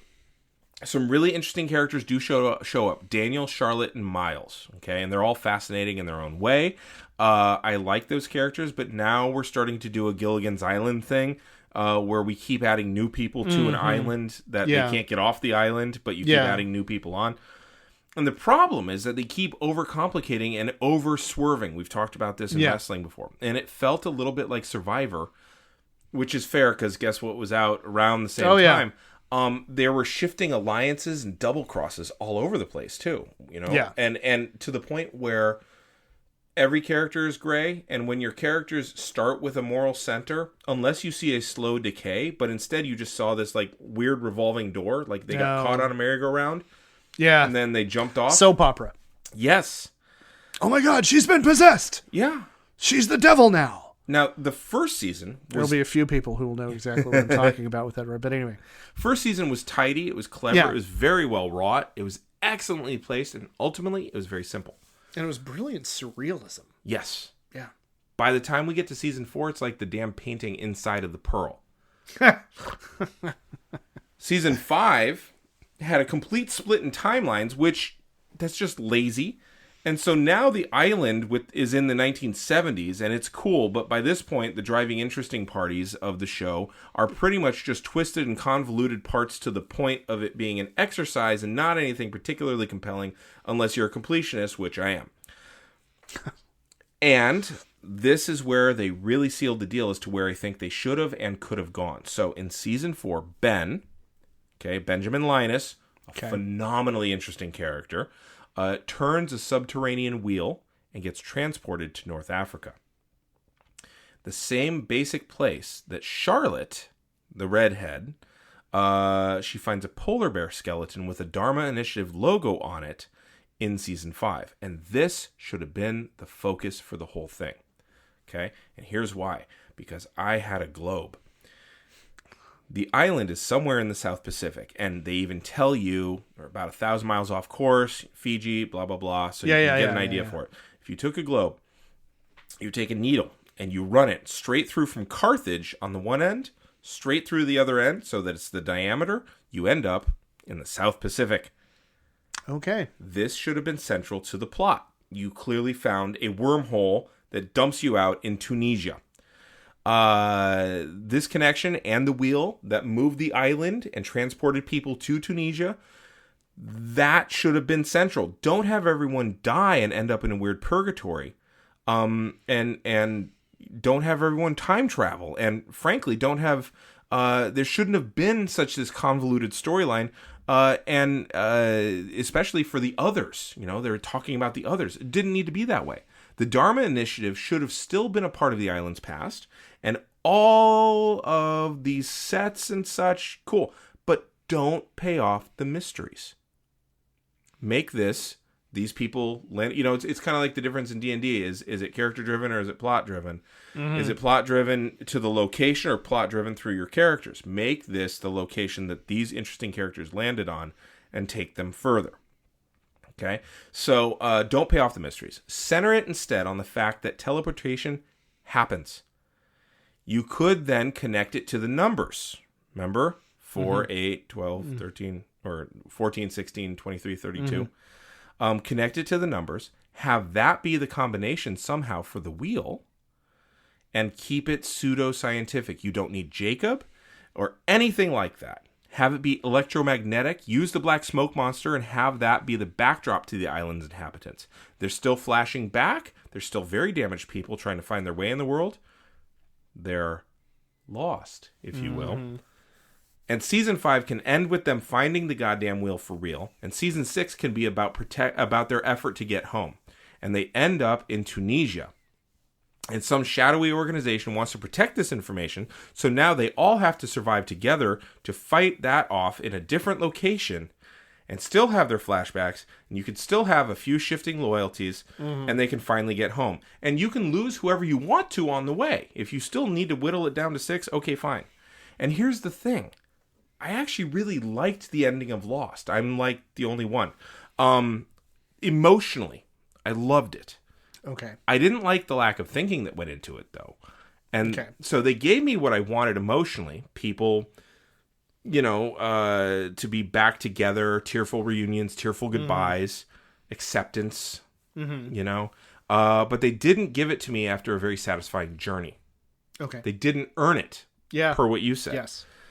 B: some really interesting characters do show up. Daniel, Charlotte, and Miles. Okay, and they're all fascinating in their own way. I like those characters, but now we're starting to do a Gilligan's Island thing, where we keep adding new people to an island that they can't get off the island, but you keep adding new people on. And the problem is that they keep overcomplicating and over-swerving. We've talked about this in wrestling before. And it felt a little bit like Survivor, which is fair because guess what was out around the same time? There were shifting alliances and double crosses all over the place too, and to the point where every character is gray, and when your characters start with a moral center, unless you see a slow decay, but instead you just saw this like weird revolving door, like they got caught on a merry-go-round, and then they jumped off.
A: Soap opera.
B: Yes.
A: Oh my God, she's been possessed.
B: Yeah.
A: She's the devil now.
B: Now, the first season...
A: There'll be a few people who will know exactly what I'm talking about with that, right? But anyway.
B: First season was tidy. It was clever. It was very well wrought. It was excellently placed. And ultimately, it was very simple.
A: And it was brilliant surrealism.
B: Yes.
A: Yeah.
B: By the time we get to season 4, it's like the damn painting inside of the pearl. Season 5 had a complete split in timelines, which that's just lazy. And so now the island is in the 1970s, and it's cool, but by this point, the driving interesting parties of the show are pretty much just twisted and convoluted parts to the point of it being an exercise and not anything particularly compelling unless you're a completionist, which I am. And this is where they really sealed the deal as to where I think they should have and could have gone. So in season 4, Benjamin Linus, a phenomenally interesting character, turns a subterranean wheel and gets transported to North Africa. The same basic place that Charlotte, the redhead, she finds a polar bear skeleton with a Dharma Initiative logo on it in season 5. And this should have been the focus for the whole thing. Okay? And here's why. Because I had a globe. The island is somewhere in the South Pacific, and they even tell you they're about 1,000 miles off course, Fiji, blah, blah, blah, so you can get an idea for it. If you took a globe, you take a needle, and you run it straight through from Carthage on the one end, straight through the other end, so that it's the diameter, you end up in the South Pacific.
A: Okay.
B: This should have been central to the plot. You clearly found a wormhole that dumps you out in Tunisia. This connection and the wheel that moved the island and transported people to Tunisia, that should have been central. Don't have everyone die and end up in a weird purgatory. And don't have everyone time travel. And frankly, don't have, there shouldn't have been such this convoluted storyline. And especially for the others, they're talking about the others. It didn't need to be that way. The Dharma Initiative should have still been a part of the island's past, and all of these sets and such, cool. But don't pay off the mysteries. Make these people, it's kind of like the difference in D&D. Is it character-driven or is it plot-driven? Mm-hmm. Is it plot-driven to the location or plot-driven through your characters? Make this the location that these interesting characters landed on and take them further. Okay, so don't pay off the mysteries. Center it instead on the fact that teleportation happens. You could then connect it to the numbers. Remember? 4, 8, 12, 13, or 14, 16, 23, 32. Connect it to the numbers. Have that be the combination somehow for the wheel. and keep it pseudo-scientific. You don't need Jacob or anything like that. Have it be electromagnetic. Use the black smoke monster and have that be the backdrop to the island's inhabitants. They're still flashing back. They're still very damaged people trying to find their way in the world. They're lost, if you will. And season 5 can end with them finding the goddamn wheel for real. And season 6 can be about their effort to get home. And they end up in Tunisia. And some shadowy organization wants to protect this information, so now they all have to survive together to fight that off in a different location and still have their flashbacks, and you can still have a few shifting loyalties, and they can finally get home. And you can lose whoever you want to on the way. If you still need to whittle it down to 6, okay, fine. And here's the thing. I actually really liked the ending of Lost. I'm like the only one. Emotionally, I loved it.
A: Okay.
B: I didn't like the lack of thinking that went into it, though. And so they gave me what I wanted emotionally. People, to be back together, tearful reunions, tearful goodbyes, acceptance, but they didn't give it to me after a very satisfying journey.
A: Okay.
B: They didn't earn it, per what you said.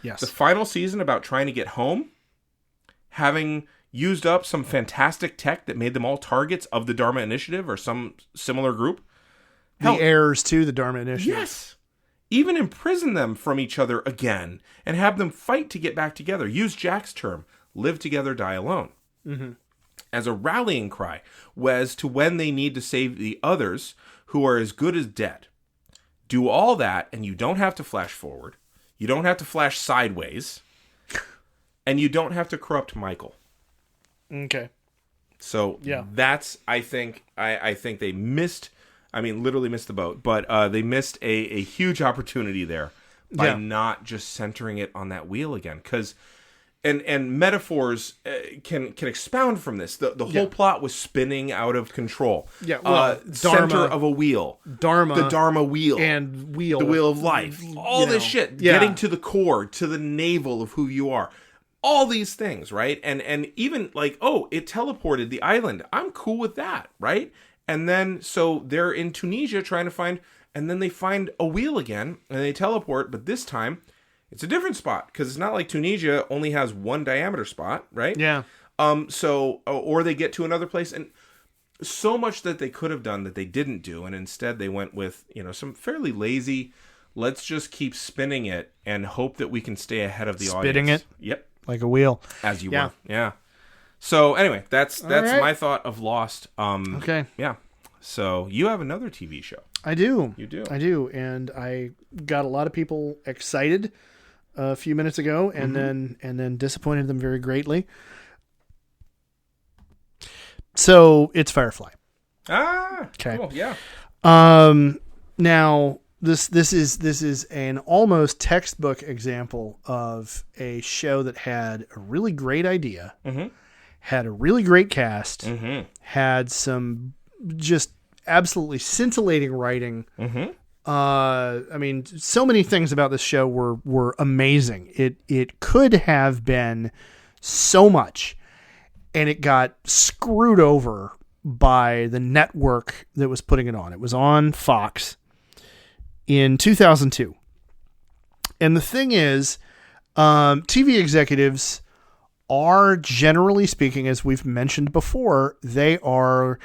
A: Yes.
B: The final season about trying to get home, having used up some fantastic tech that made them all targets of the Dharma Initiative or some similar group.
A: The heirs to the Dharma Initiative.
B: Yes. Even imprison them from each other again and have them fight to get back together. Use Jack's term, live together, die alone. As a rallying cry, as to when they need to save the others who are as good as dead. Do all that and you don't have to flash forward. You don't have to flash sideways. And you don't have to corrupt Michael.
A: Okay.
B: So that's, I think they missed, literally missed the boat, but they missed a huge opportunity there by not just centering it on that wheel again. Because, and metaphors can expound from this. The whole plot was spinning out of control. Yeah, well, center of a wheel. The Dharma wheel.
A: And wheel.
B: The wheel of life. All this shit. Getting to the core, to the navel of who you are. All these things, right? And even like, it teleported the island. I'm cool with that, right? And then, so they're in Tunisia trying to find, and then they find a wheel again, and they teleport, but this time, it's a different spot, because it's not like Tunisia only has one diameter spot, right?
A: Yeah.
B: Or they get to another place, and so much that they could have done that they didn't do, and instead they went with, some fairly lazy, let's just keep spinning it, and hope that we can stay ahead of the audience.
A: Spinning it?
B: Yep.
A: Like a wheel.
B: As you were. Yeah. So anyway, that's right. My thought of Lost.
A: Okay.
B: Yeah. So you have another TV show.
A: I do.
B: You do.
A: I do. And I got a lot of people excited a few minutes ago and then disappointed them very greatly. So it's Firefly.
B: Okay. Cool. Yeah.
A: Now This is an almost textbook example of a show that had a really great idea, had a really great cast, had some just absolutely scintillating writing. So many things about this show were amazing. It could have been so much, and it got screwed over by the network that was putting it on. It was on Fox in 2002. And the thing is, TV executives are, generally speaking, as we've mentioned before, they are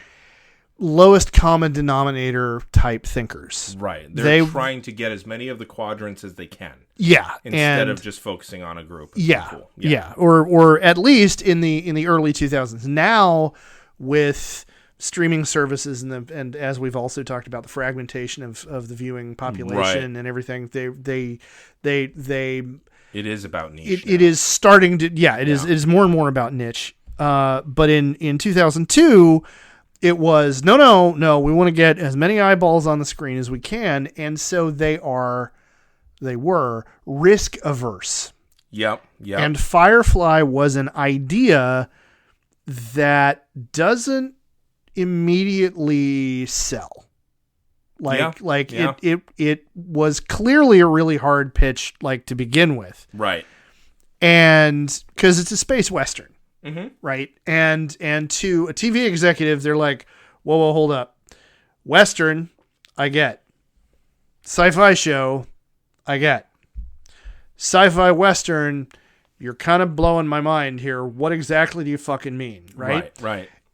A: lowest common denominator type thinkers.
B: Right. They're trying to get as many of the quadrants as they can.
A: Yeah.
B: Instead of just focusing on a group.
A: Yeah.
B: Cool.
A: Yeah. Or at least in the early 2000s. Now, with streaming services and as we've also talked about, the fragmentation of the viewing population and everything, they
B: it is about niche.
A: It is starting to it is more and more about niche. But in 2002, it was no, we want to get as many eyeballs on the screen as we can, and so they were risk averse.
B: Yep.
A: And Firefly was an idea that doesn't immediately sell. It was clearly a really hard pitch, to begin with.
B: Right.
A: And because it's a space Western. Right. And to a TV executive, they're like, whoa, hold up. Western, I get. Sci-fi show, I get. Sci-fi Western, you're kind of blowing my mind here. What exactly do you fucking mean? Right.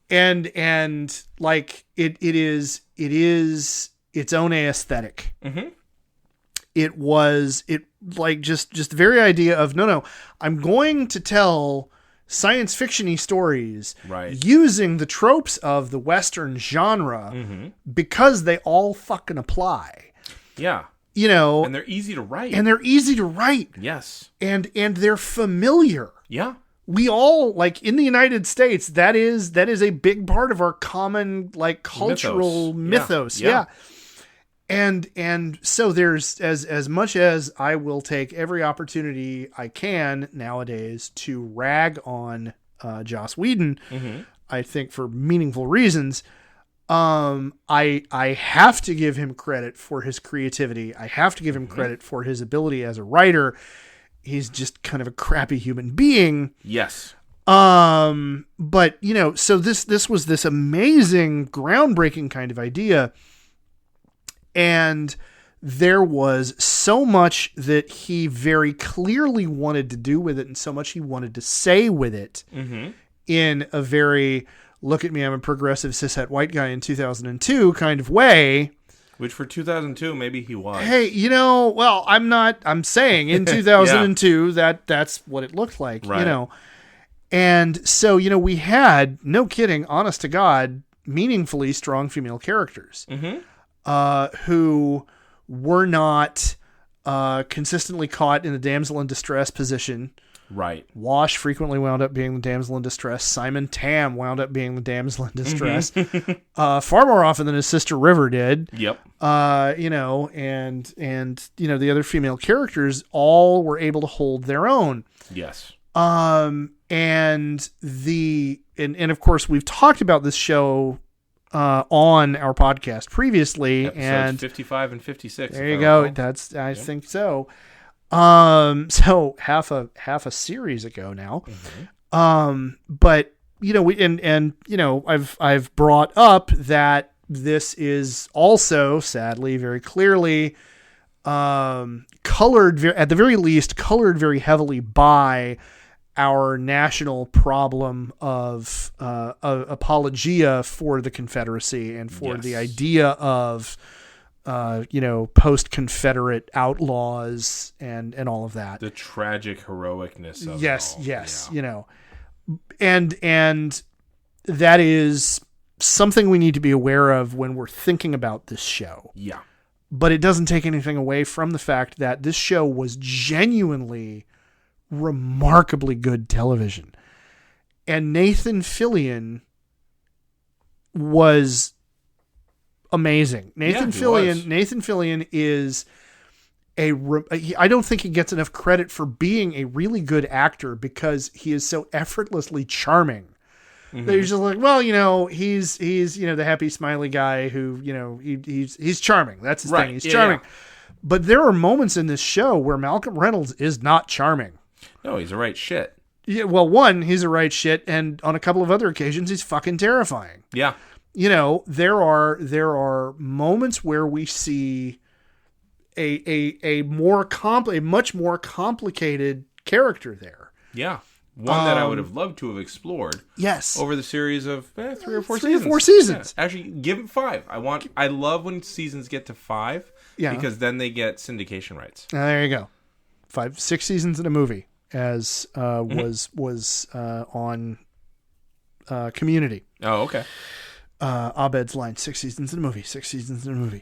A: And like it is its own aesthetic.
B: Mm-hmm.
A: It like just the very idea of no, I'm going to tell science fiction-y stories using the tropes of the Western genre because they all fucking apply.
B: Yeah.
A: You know,
B: and they're easy to write.
A: Yes. And they're familiar.
B: Yeah.
A: We all, like, in the United States, that is a big part of our common, like, cultural mythos. Yeah. And so there's as much as I will take every opportunity I can nowadays to rag on Joss Whedon, I think for meaningful reasons. I have to give him credit for his creativity. I have to give him credit for his ability as a writer. He's just kind of a crappy human being.
B: Yes.
A: But you know, so this was this amazing, groundbreaking kind of idea. And there was so much that he very clearly wanted to do with it and so much he wanted to say with it in a very, look at me, I'm a progressive cishet white guy in 2002 kind of way.
B: Which for 2002, maybe he was.
A: Hey, you know, well, I'm saying in 2002 that's what it looked like, you know. And so, you know, we had, no kidding, honest to God, meaningfully strong female characters who were not consistently caught in the damsel in distress position.
B: Right.
A: Wash frequently wound up being the damsel in distress. Simon Tam wound up being the damsel in distress. Far more often than his sister River did.
B: Yep.
A: You know, and you know, the other female characters all were able to hold their own.
B: Yes.
A: And of course we've talked about this show on our podcast previously.
B: Episodes
A: and
B: 55 and 56.
A: There you go. I think so. So half a series ago now. But you know, and you know, I've brought up that this is also sadly, very clearly, colored, at the very least, colored very heavily by our national problem of apologia for the Confederacy and for the idea of, you know, post-Confederate outlaws and all of that.
B: The tragic heroicness of
A: yes,
B: it all.
A: Yes, you know. And that is something we need to be aware of when we're thinking about this show.
B: Yeah.
A: But it doesn't take anything away from the fact that this show was genuinely remarkably good television. And Nathan Fillion was amazing. Nathan Fillion is I don't think he gets enough credit for being a really good actor because he is so effortlessly charming. That you're just like, well, you know, he's you know, the happy smiley guy who, you know, he's charming. That's his thing. He's charming. Yeah. But there are moments in this show where Malcolm Reynolds is not charming.
B: No, he's a right shit.
A: Yeah, well, one, he's a right shit, and on a couple of other occasions, he's fucking terrifying.
B: Yeah.
A: You know, there are moments where we see a much more complicated character there.
B: Yeah. One that I would have loved to have explored.
A: Yes.
B: Over the series of 3 or 4 seasons.
A: 3 or 4 seasons.
B: Yeah. Actually, give it 5. I love when seasons get to 5 because then they get syndication rights.
A: There you go. 6 seasons in a movie, as was on Community.
B: Oh, okay.
A: Abed's line, 6 seasons in a movie, 6 seasons in a movie.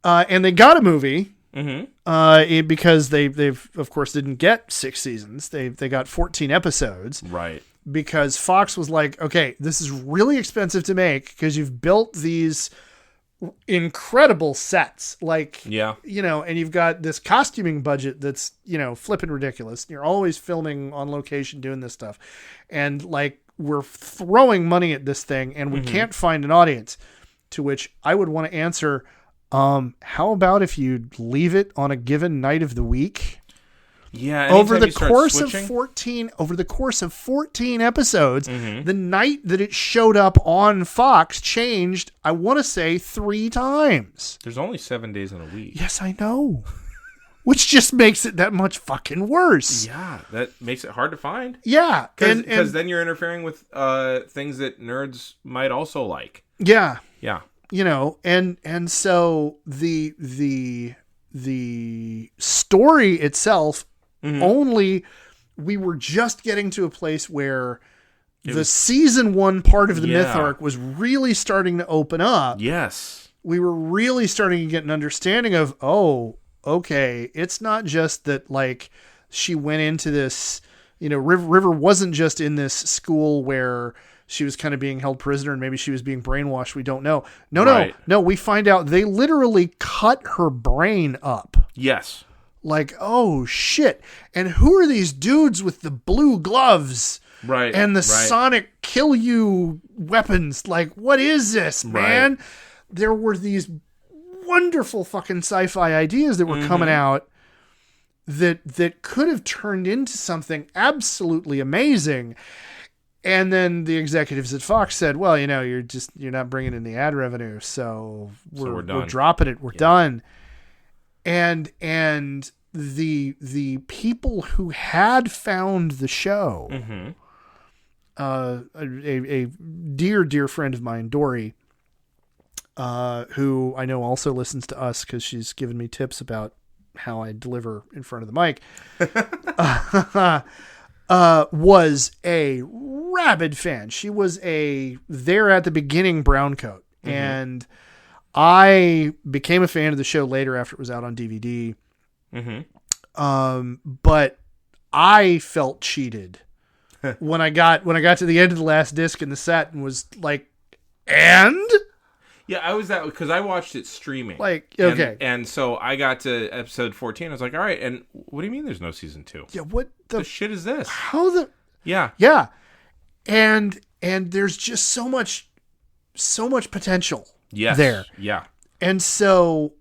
A: And they got a movie because they've of course didn't get 6 seasons. They got 14 episodes.
B: Right.
A: Because Fox was like, okay, this is really expensive to make because you've built these incredible sets, like, you know, and you've got this costuming budget that's, you know, flipping ridiculous. You're always filming on location doing this stuff. And like, we're throwing money at this thing and we can't find an audience. To which I would want to answer, how about if you leave it on a given night of the week?
B: Yeah,
A: over the course of 14 episodes, the night that it showed up on Fox changed, I want to say 3 times.
B: There's only 7 days in a week.
A: Yes, I know. Which just makes it that much fucking worse.
B: Yeah, that makes it hard to find.
A: Yeah.
B: Because then you're interfering with things that nerds might also like.
A: Yeah.
B: Yeah.
A: You know, and so the story itself, only we were just getting to a place where the season 1 part of the myth arc was really starting to open up.
B: Yes.
A: We were really starting to get an understanding of, oh, okay, it's not just that, like, she went into this, you know, River wasn't just in this school where she was kind of being held prisoner and maybe she was being brainwashed. We don't know. No. We find out they literally cut her brain up.
B: Yes.
A: Like, oh shit. And who are these dudes with the blue gloves?
B: Right.
A: And the sonic kill you weapons? Like, what is this, man? Right. There were these wonderful fucking sci-fi ideas that were coming out that could have turned into something absolutely amazing. And then the executives at Fox said, well, you know, you're not bringing in the ad revenue. So we're dropping it. We're done. And the people who had found the show, a dear friend of mine, Dory, who I know also listens to us because she's given me tips about how I deliver in front of the mic, was a rabid fan. She was there at the beginning browncoat. And I became a fan of the show later after it was out on DVD. But I felt cheated when I got to the end of the last disc in the set and was like, and?
B: Yeah, I was that because I watched it streaming.
A: Like, okay.
B: And so I got to episode 14. I was like, all right, and what do you mean there's no season 2?
A: Yeah, what
B: the shit is this?
A: How the...
B: Yeah.
A: Yeah. And there's just so much potential there.
B: Yeah.
A: And so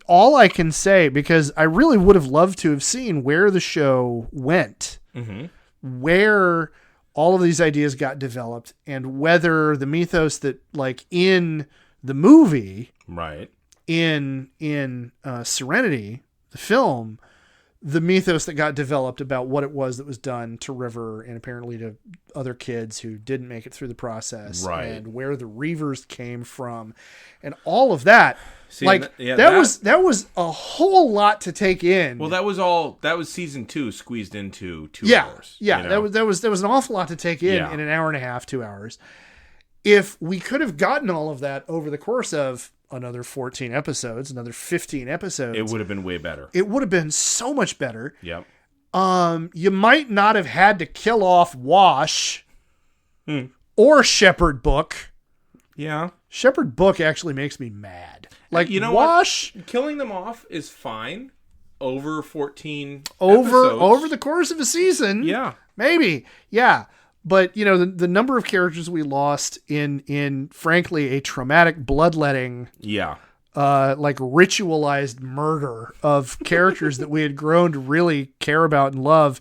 A: all I can say, because I really would have loved to have seen where the show went, where all of these ideas got developed, and whether the mythos that, like, in the movie,
B: right,
A: in Serenity, the film, the mythos that got developed about what it was that was done to River and apparently to other kids who didn't make it through the process,
B: right,
A: and where the Reavers came from, and all of that.
B: See,
A: like that was a whole lot to take in.
B: Well, that was season 2 squeezed into 2 hours.
A: Yeah, you know? there was an awful lot to take in an hour and a half, 2 hours. If we could have gotten all of that over the course of another 14 episodes, another 15 episodes,
B: it would have been way better.
A: It would have been so much better.
B: Yep.
A: You might not have had to kill off Wash or Shepherd Book.
B: Yeah.
A: Shepherd Book actually makes me mad. Like,
B: you know,
A: Wash,
B: what? Killing them off is fine over 14
A: over the course of a season.
B: Yeah.
A: Maybe. Yeah. But, you know, the number of characters we lost in frankly, a traumatic bloodletting.
B: Yeah.
A: Like ritualized murder of characters that we had grown to really care about and love.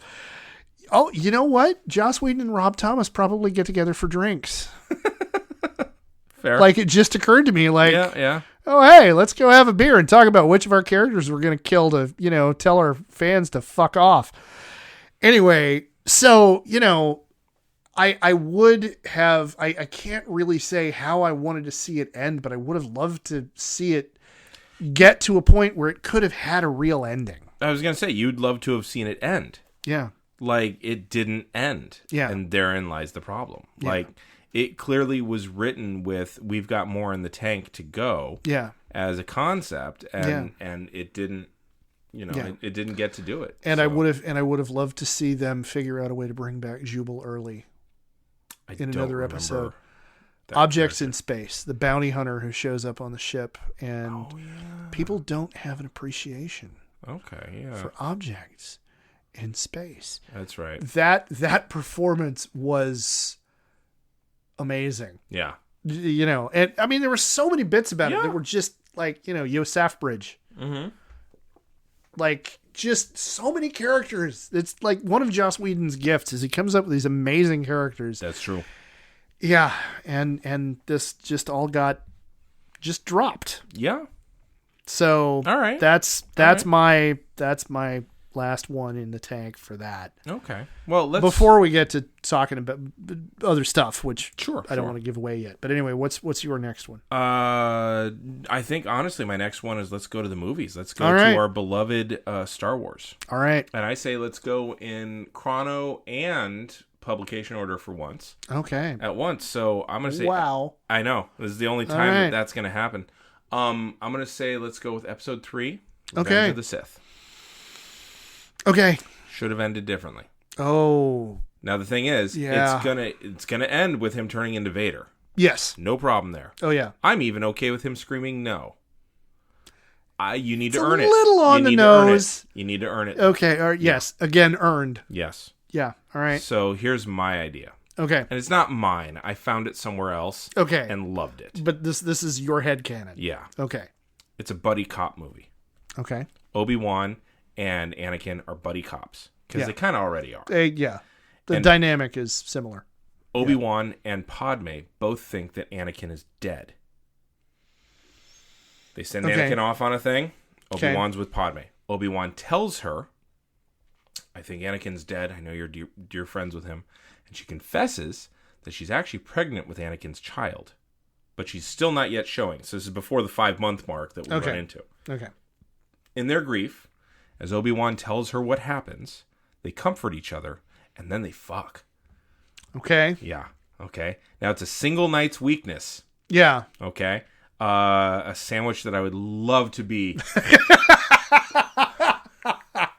A: Oh, you know what? Joss Whedon and Rob Thomas probably get together for drinks.
B: Fair.
A: Like, it just occurred to me, like,
B: yeah.
A: Oh, hey, let's go have a beer and talk about which of our characters we're going to kill to, you know, tell our fans to fuck off. Anyway, so, you know, I would have, I can't really say how I wanted to see it end, but I would have loved to see it get to a point where it could have had a real ending.
B: I was going to say, you'd love to have seen it end.
A: Yeah.
B: Like, it didn't end.
A: Yeah.
B: And therein lies the problem.
A: Yeah.
B: Like, it clearly was written with, we've got more in the tank to go.
A: Yeah.
B: As a concept, and it didn't, you know, it didn't get to do it.
A: And so. I would have loved to see them figure out a way to bring back Jubal early in another episode. Objects character. In Space, the bounty hunter who shows up on the ship, and people don't have an appreciation for objects in space.
B: That's right.
A: That performance was amazing.
B: Yeah.
A: You know, and I mean, there were so many bits about it that were just like, you know, Yosef Bridge.
B: Mm-hmm.
A: Like, just so many characters. It's like one of Joss Whedon's gifts is he comes up with these amazing characters.
B: That's true.
A: Yeah, and this just all got just dropped.
B: Yeah.
A: So
B: all right,
A: that's my last one in the tank for that.
B: Okay. Well,
A: before we get to talking about other stuff, which I don't want to give away yet. But anyway, what's your next one?
B: I think honestly, my next one is let's go to the movies. Let's go to our beloved Star Wars.
A: All right.
B: And I say let's go in chrono and publication order for once.
A: Okay.
B: At once. So I'm gonna say.
A: Wow.
B: I know this is the only time that's gonna happen. I'm gonna say let's go with Episode 3. Revenge of the Sith.
A: Okay.
B: Should have ended differently.
A: Oh.
B: Now the thing is, it's gonna end with him turning into Vader.
A: Yes.
B: No problem there.
A: Oh yeah.
B: I'm even okay with him screaming no. You need to earn it.
A: A little on the nose.
B: You need to earn it.
A: Okay. All right. Yes. Again, earned.
B: Yes.
A: Yeah. All right.
B: So here's my idea.
A: Okay.
B: And it's not mine. I found it somewhere else.
A: Okay.
B: And loved it.
A: But this is your headcanon.
B: Yeah.
A: Okay.
B: It's a buddy cop movie.
A: Okay.
B: Obi-Wan and Anakin are buddy cops. Because they kind of already are.
A: The dynamic is similar.
B: Obi-Wan and Padme both think that Anakin is dead. They send Anakin off on a thing. Obi-Wan's with Padme. Obi-Wan tells her, I think Anakin's dead. I know you're dear friends with him. And she confesses that she's actually pregnant with Anakin's child. But she's still not yet showing. So this is before the 5-month mark that we run into.
A: Okay.
B: In their grief, as Obi-Wan tells her what happens, they comfort each other, and then they fuck.
A: Okay.
B: Yeah. Okay. Now, it's a single night's weakness.
A: Yeah.
B: Okay. A sandwich that I would love to be.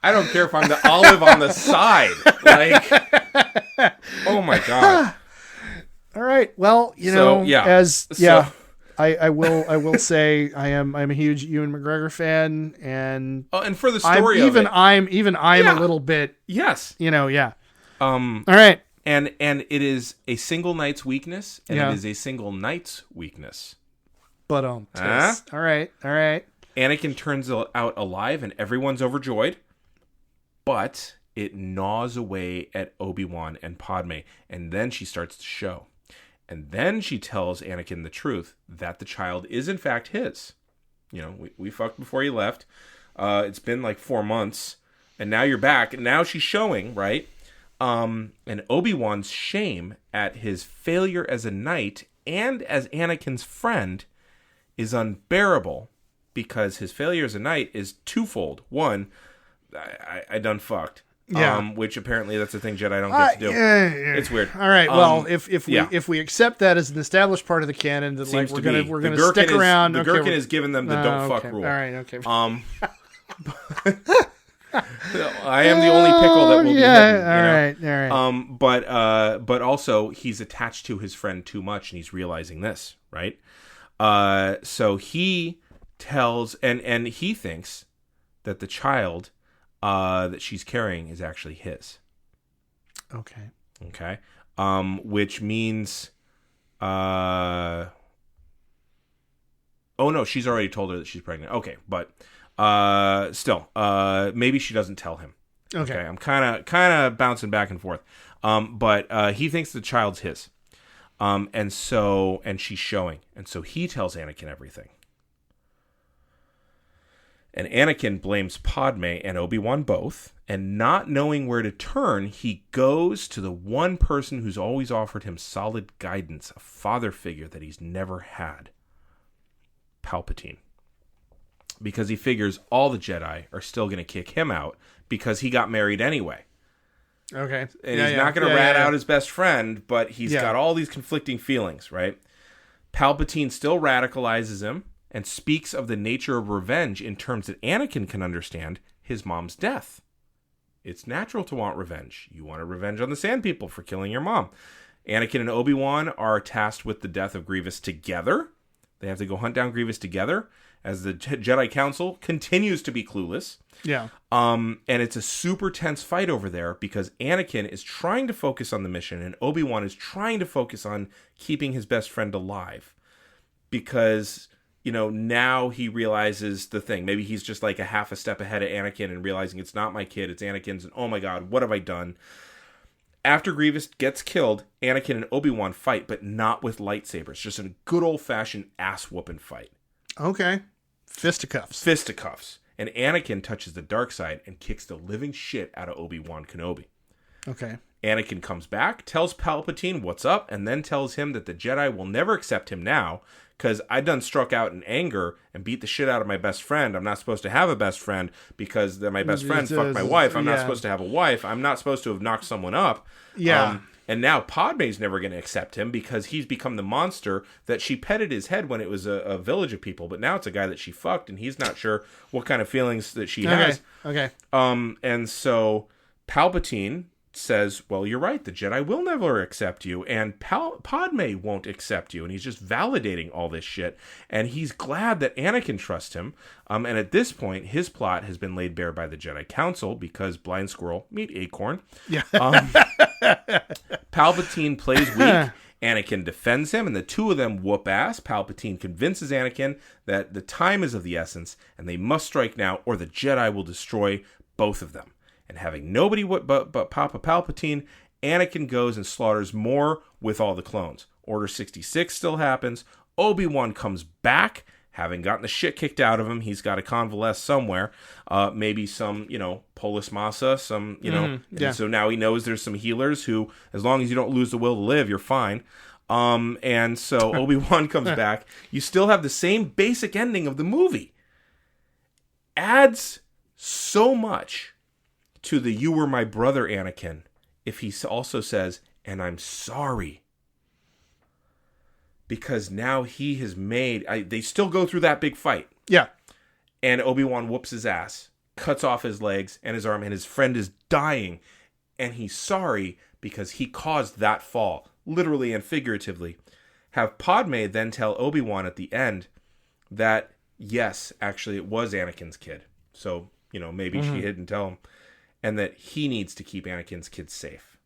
B: I don't care if I'm the olive on the side. Like, oh my God.
A: All right. Well, I will say I'm a huge Ewan McGregor fan, and
B: and for the story
A: I'm a little bit all right.
B: And it is a single night's weakness, and it is a single night's weakness.
A: But all right.
B: Anakin turns out alive, and everyone's overjoyed, but it gnaws away at Obi-Wan and Padme, and then she starts to show. And then she tells Anakin the truth, that the child is in fact his. We fucked before he left. It's been like 4 months, and now you're back, and now she's showing, right? And Obi-Wan's shame at his failure as a knight and as Anakin's friend is unbearable, because his failure as a knight is twofold. One, I done fucked.
A: Yeah.
B: Which apparently that's a thing Jedi don't get to do. It's weird.
A: All right. Well, if we accept that as an established part of the canon, that like we're gonna stick around.
B: The Gherkin has given them the don't fuck rule.
A: All right. Okay.
B: I am the only pickle that will be hidden.
A: All right.
B: But also he's attached to his friend too much, and he's realizing this, right? So he tells, and he thinks that the child that she's carrying is actually his.
A: Okay.
B: Which means, oh no, she's already told her that she's pregnant. Okay, but still, maybe she doesn't tell him.
A: Okay.
B: I'm kind of bouncing back and forth. But he thinks the child's his. And she's showing. And so he tells Anakin everything. And Anakin blames Padme and Obi-Wan both. And not knowing where to turn, he goes to the one person who's always offered him solid guidance, a father figure that he's never had. Palpatine. Because he figures all the Jedi are still going to kick him out because he got married anyway.
A: Okay.
B: And he's not going to rat out his best friend, but he's got all these conflicting feelings, right? Palpatine still radicalizes him and speaks of the nature of revenge in terms that Anakin can understand, his mom's death. It's natural to want revenge. You want a revenge on the Sand People for killing your mom. Anakin and Obi-Wan are tasked with the death of Grievous together. They have to go hunt down Grievous together as the Jedi Council continues to be clueless.
A: Yeah.
B: And it's a super tense fight over there because Anakin is trying to focus on the mission and Obi-Wan is trying to focus on keeping his best friend alive. Because now he realizes the thing. Maybe he's just like a half a step ahead of Anakin and realizing it's not my kid, it's Anakin's, and oh my god, what have I done? After Grievous gets killed, Anakin and Obi-Wan fight, but not with lightsabers. Just a good old-fashioned ass-whooping fight.
A: Okay. Fisticuffs. And Anakin touches the dark side and kicks the living shit out of Obi-Wan Kenobi. Okay.
B: Anakin comes back, tells Palpatine what's up, and then tells him that the Jedi will never accept him now, because I done struck out in anger and beat the shit out of my best friend. I'm not supposed to have a best friend because my best friend fucked my wife. I'm not supposed to have a wife. I'm not supposed to have knocked someone up.
A: Yeah.
B: And now Padme's never going to accept him because he's become the monster that she petted his head when it was a village of people. But now it's a guy that she fucked, and he's not sure what kind of feelings that she has.
A: Okay.
B: And so Palpatine says, well, you're right, the Jedi will never accept you, and Padme won't accept you, and he's just validating all this shit, and he's glad that Anakin trusts him, and at this point, his plot has been laid bare by the Jedi Council, because blind squirrel, meet acorn.
A: Yeah.
B: Palpatine plays weak, Anakin defends him, and the two of them whoop ass. Palpatine convinces Anakin that the time is of the essence, and they must strike now, or the Jedi will destroy both of them. And having nobody but Papa Palpatine, Anakin goes and slaughters more with all the clones. Order 66 still happens. Obi-Wan comes back, having gotten the shit kicked out of him. He's got to convalesce somewhere. Maybe some, Polis Massa, some,
A: yeah.
B: So now he knows there's some healers who, as long as you don't lose the will to live, you're fine. And so Obi-Wan comes back. You still have the same basic ending of the movie. Adds so much to the "you were my brother, Anakin," if he also says, "and I'm sorry." Because now he has made... they still go through that big fight.
A: Yeah.
B: And Obi-Wan whoops his ass, cuts off his legs and his arm, and his friend is dying. And he's sorry because he caused that fall, literally and figuratively. Have Padme then tell Obi-Wan at the end that, yes, actually it was Anakin's kid. So, maybe she didn't tell him. And that he needs to keep Anakin's kids safe.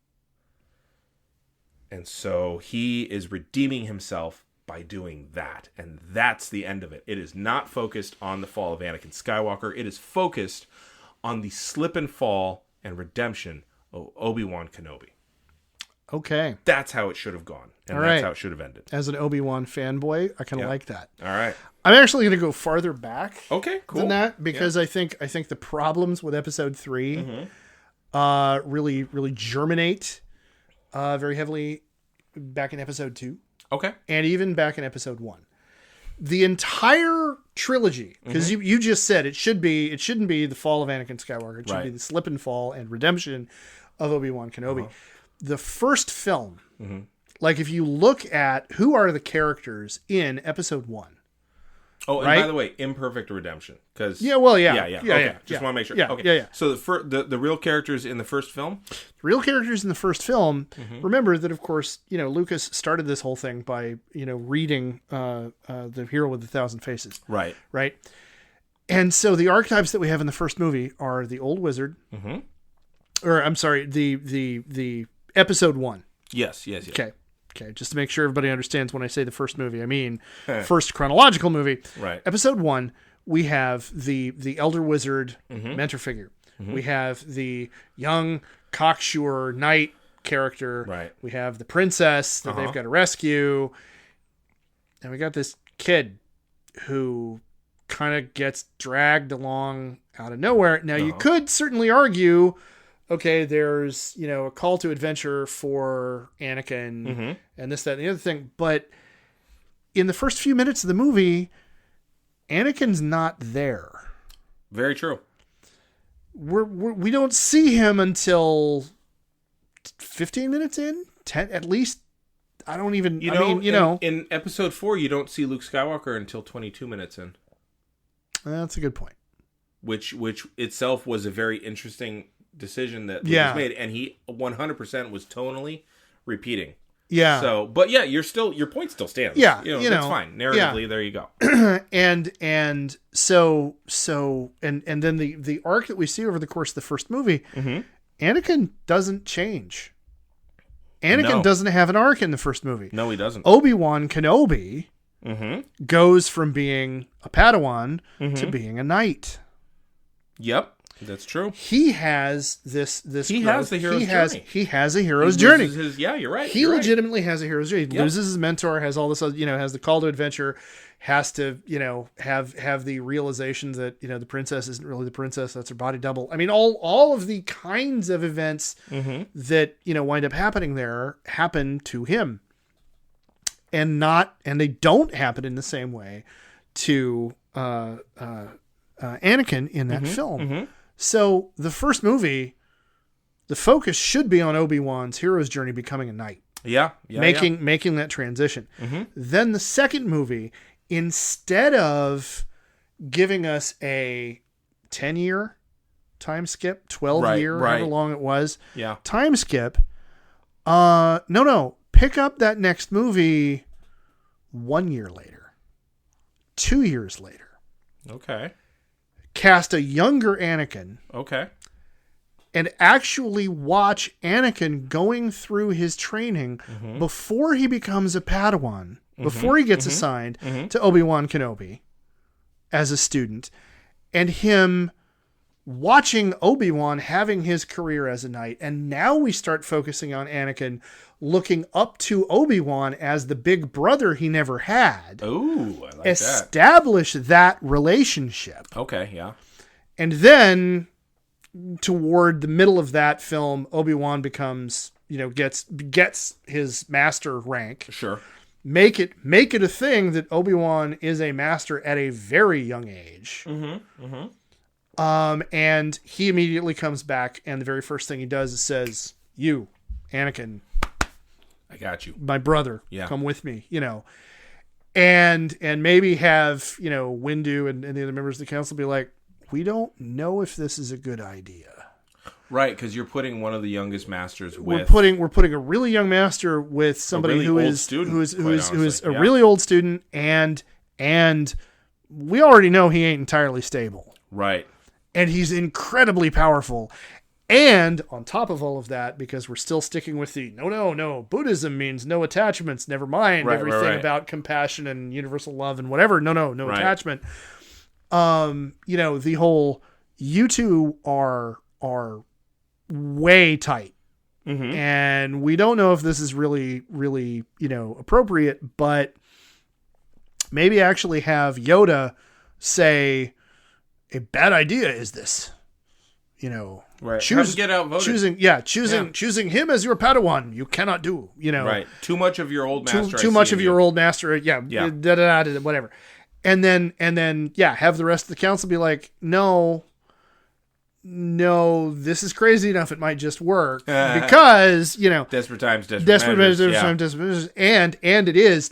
B: And so he is redeeming himself by doing that. And that's the end of it. It is not focused on the fall of Anakin Skywalker. It is focused on the slip and fall and redemption of Obi-Wan Kenobi.
A: Okay.
B: That's how it should have gone. And that's how it should have ended.
A: As an Obi-Wan fanboy, I kind of like that.
B: All right.
A: I'm actually going to go farther back.
B: Okay, cool.
A: Than that, because I think the problems with Episode 3 really germinate very heavily back in Episode 2.
B: Okay.
A: And even back in Episode 1. The entire trilogy, because you just said it shouldn't be the fall of Anakin Skywalker. It should be the slip and fall and redemption of Obi-Wan Kenobi. The first film, like if you look at who are the characters in Episode 1.
B: Oh, and by the way, imperfect redemption. Cause,
A: Yeah.
B: Okay. Just want to make sure.
A: Yeah,
B: okay.
A: yeah.
B: So the real characters in the first film?
A: Real characters in the first film. Remember that, of course, Lucas started this whole thing by, reading The Hero with a Thousand Faces.
B: Right.
A: Right. And so the archetypes that we have in the first movie are the old wizard. Or, I'm sorry, the Episode 1.
B: Yes.
A: Okay, just to make sure everybody understands when I say the first movie, I mean first chronological movie.
B: Right.
A: Episode 1, we have the elder wizard mentor figure. We have the young cocksure knight character.
B: Right.
A: We have the princess that they've got to rescue. And we got this kid who kind of gets dragged along out of nowhere. Now, you could certainly argue... okay, there's, a call to adventure for Anakin and this, that, and the other thing. But in the first few minutes of the movie, Anakin's not there.
B: Very true.
A: We don't see him until 15 minutes in, 10 at least. I don't even,
B: in Episode 4, you don't see Luke Skywalker until 22 minutes in.
A: That's a good point.
B: Which itself was a very interesting decision that was made, and he 100% was tonally repeating.
A: Yeah.
B: So, but yeah, your point still stands.
A: Yeah.
B: It's fine. Narratively, there you go.
A: and so and then the arc that we see over the course of the first movie, Anakin doesn't change. Anakin doesn't have an arc in the first movie.
B: No, he doesn't.
A: Obi-Wan Kenobi goes from being a Padawan to being a knight.
B: Yep, that's true.
A: He has this.
B: He has the hero's journey.
A: He has a hero's journey.
B: You're right.
A: He legitimately has a hero's journey. He loses his mentor, has all this, has the call to adventure, has to, have the realization that, the princess isn't really the princess, that's her body double. I mean, all of the kinds of events that, wind up happening there happen to him. And they don't happen in the same way to Anakin in that film. So the first movie, the focus should be on Obi-Wan's hero's journey becoming a knight. Making that transition. Then the second movie, instead of giving us a 10-year time skip, 12-year, however long it was, time skip, pick up that next movie 1 year later, 2 years later.
B: Okay.
A: Cast a younger Anakin.
B: Okay.
A: And actually watch Anakin going through his training before he becomes a Padawan, before he gets assigned to Obi-Wan Kenobi as a student, and him watching Obi-Wan having his career as a knight. And now we start focusing on Anakin looking up to Obi-Wan as the big brother he never had.
B: Ooh, I like
A: Establish that relationship.
B: Okay, yeah.
A: And then toward the middle of that film, Obi-Wan becomes, gets his master rank.
B: Sure.
A: Make it a thing that Obi-Wan is a master at a very young age. And he immediately comes back, and the very first thing he does is says, "You, Anakin,
B: I got you,
A: my brother.
B: Yeah,
A: come with me." And maybe have Windu and the other members of the council be like, "We don't know if this is a good idea."
B: Right, because you're putting one of the youngest masters with...
A: We're putting a really young master with somebody who is a really old student, and we already know he ain't entirely stable.
B: Right.
A: And he's incredibly powerful. And on top of all of that, because we're still sticking with the no, Buddhism means no attachments, never mind everything about compassion and universal love and whatever. No attachment. The whole, you two are way tight. And we don't know if this is really, really, appropriate, but maybe actually have Yoda say, a bad idea is this,
B: right. Get outvoted.
A: Choosing him as your Padawan, you cannot do,
B: right. Too much of your old master.
A: Too much of your old master. Yeah. Whatever. And then, have the rest of the council be like, no, this is crazy enough. It might just work because,
B: desperate times, desperate measures.
A: And it is,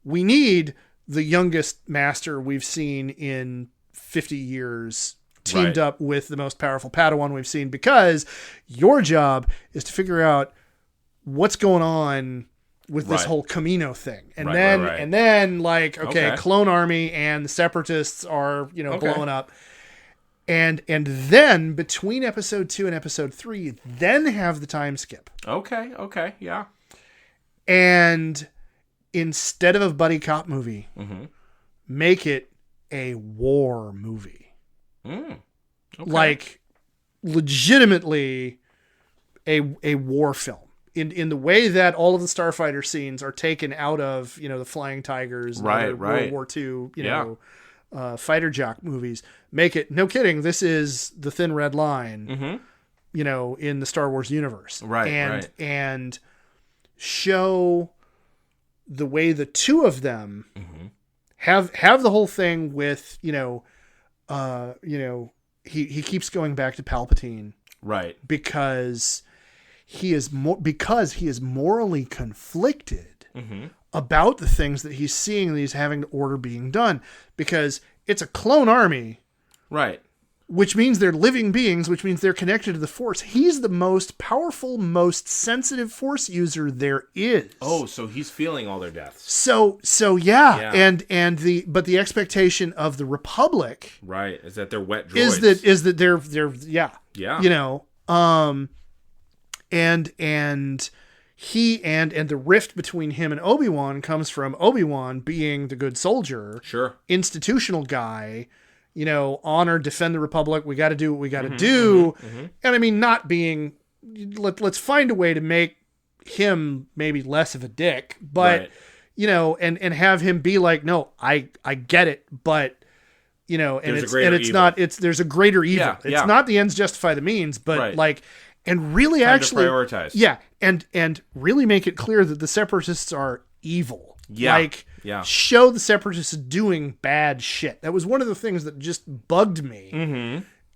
A: we need the youngest master we've seen in 50 years teamed up with the most powerful Padawan we've seen, because your job is to figure out what's going on with this whole Camino thing. And then Clone Army and the Separatists are, blowing up. And then between episode 2 and episode 3, then have the time skip.
B: Okay. Yeah.
A: And instead of a buddy cop movie, make it a war movie. Like legitimately a war film in the way that all of the starfighter scenes are taken out of, the Flying Tigers, and World War II, fighter jock movies. Make it, no kidding, this is the Thin Red Line, in the Star Wars universe. And show the way the two of them have the whole thing with, he keeps going back to Palpatine.
B: Right.
A: Because he is morally conflicted about the things that he's seeing that he's having to order being done, because it's a clone army.
B: Right.
A: Which means they're living beings, which means they're connected to the Force. He's the most powerful, most sensitive Force user there is.
B: Oh, so he's feeling all their deaths.
A: So yeah. And the expectation of the Republic,
B: right, is that they're wet droids.
A: Is that they're
B: yeah.
A: and he and the rift between him and Obi-Wan comes from Obi-Wan being the good soldier,
B: sure,
A: institutional guy, honor, defend the Republic. We got to do what we got to do. And I mean, not being, let's find a way to make him maybe less of a dick, but, and have him be like, no, I get it, but, there's a greater evil.
B: Yeah,
A: it's not the ends justify the means, but and really
B: time
A: actually
B: to prioritize.
A: Yeah. And really make it clear that the Separatists are evil.
B: Yeah.
A: Show the Separatists doing bad shit. That was one of the things that just bugged me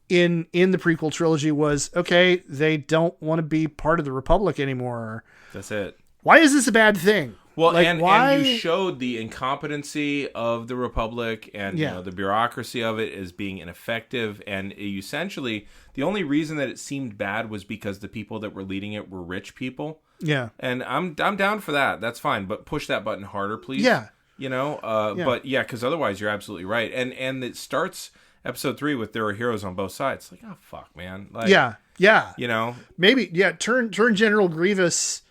A: in the prequel trilogy was, okay, they don't want to be part of the Republic anymore.
B: That's it.
A: Why is this a bad thing?
B: Well, and you showed the incompetency of the Republic and the bureaucracy of it as being ineffective, and essentially the only reason that it seemed bad was because the people that were leading it were rich people. Yeah, and I'm down for that. That's fine, but push that button harder, please. Yeah, but because otherwise you're absolutely right. And it starts episode 3 with there are heroes on both sides. Like, oh fuck, man. Like,
A: maybe turn General Grievous.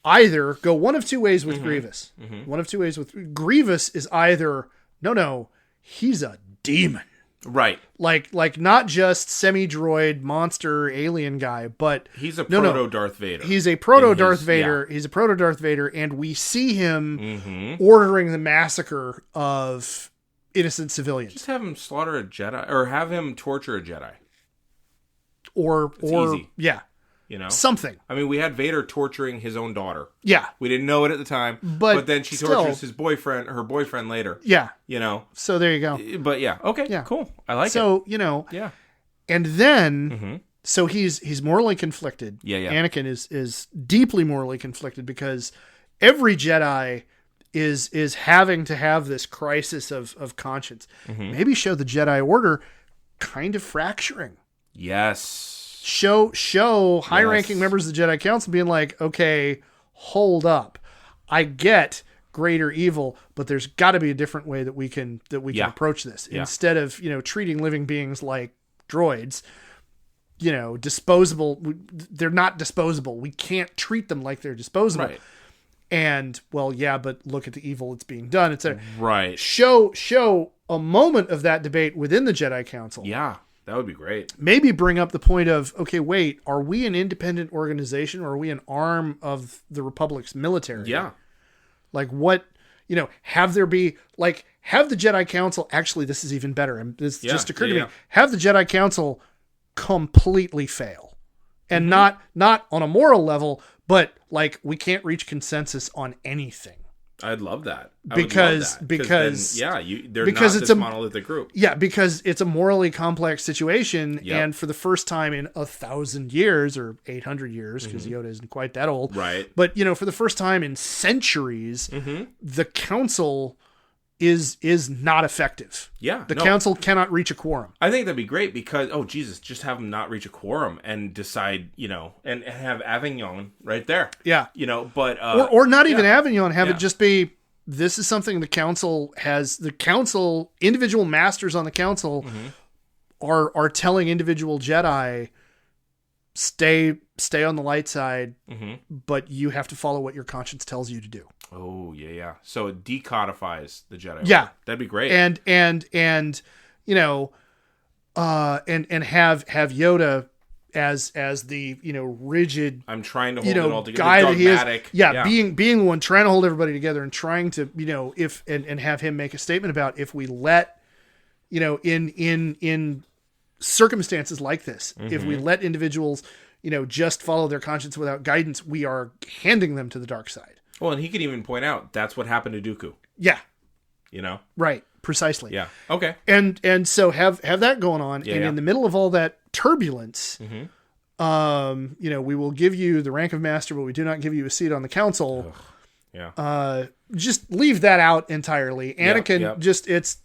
A: Either go one of two ways with Grievous. One of two ways with Grievous is either no, he's a demon,
B: right?
A: Like not just semi-droid monster alien guy, but
B: he's a proto Darth Vader.
A: He's a proto Darth Vader. He's a proto Darth Vader, and we see him ordering the massacre of innocent civilians.
B: Just have him slaughter a Jedi, or have him torture a Jedi,
A: or
B: easy.
A: Something.
B: I mean, we had Vader torturing his own daughter.
A: Yeah.
B: We didn't know it at the time, but then she tortures her boyfriend later.
A: Yeah. So there you go.
B: But okay, cool. I like it.
A: So, and then, so he's morally conflicted.
B: Yeah.
A: Anakin is deeply morally conflicted because every Jedi is having to have this crisis of conscience. Maybe show the Jedi Order kind of fracturing.
B: Yes.
A: Show high-ranking members of the Jedi Council being like, okay, hold up. I get greater evil, but there's got to be a different way that we can approach this. Instead of, treating living beings like droids, disposable. They're not disposable. We can't treat them like they're disposable.
B: Right.
A: And, but look at the evil that's being done. It's
B: right.
A: Show a moment of that debate within the Jedi Council.
B: Yeah. That would be great.
A: Maybe bring up the point of, okay, wait, are we an independent organization or are we an arm of the Republic's military?
B: Yeah.
A: Like what, have there be, have the Jedi Council, actually, this is even better. And this just occurred to me. Have the Jedi Council completely fail. And not on a moral level, but we can't reach consensus on anything.
B: I'd love that.
A: Because
B: they're
A: because
B: not this monolithic group.
A: Yeah, because it's a morally complex situation, and for the first time in 1,000 years or 800 years, because Yoda isn't quite that old,
B: right?
A: But for the first time in centuries, the council is not effective.
B: Yeah,
A: the council cannot reach a quorum.
B: I think that'd be great because just have them not reach a quorum and decide, and have Avignon right there.
A: Yeah,
B: but
A: or not even Avignon. Have it just be, this is something the council has. The council, individual masters on the council, are telling individual Jedi, stay on the light side, but you have to follow what your conscience tells you to do.
B: Oh yeah. So it decodifies the Jedi Order.
A: Yeah,
B: that'd be great.
A: And have Yoda as the rigid.
B: I'm trying to hold it all together.
A: Guy
B: dogmatic.
A: That he is. Being the one trying to hold everybody together and trying to and have him make a statement about if we let in circumstances like this, if we let individuals just follow their conscience without guidance, we are handing them to the dark side.
B: Well, and he could even point out that's what happened to Dooku.
A: Yeah. Right. Precisely.
B: Yeah. Okay.
A: And so have that going on. In the middle of all that turbulence, we will give you the rank of master, but we do not give you a seat on the council.
B: Ugh. Yeah.
A: Just leave that out entirely. Anakin it's,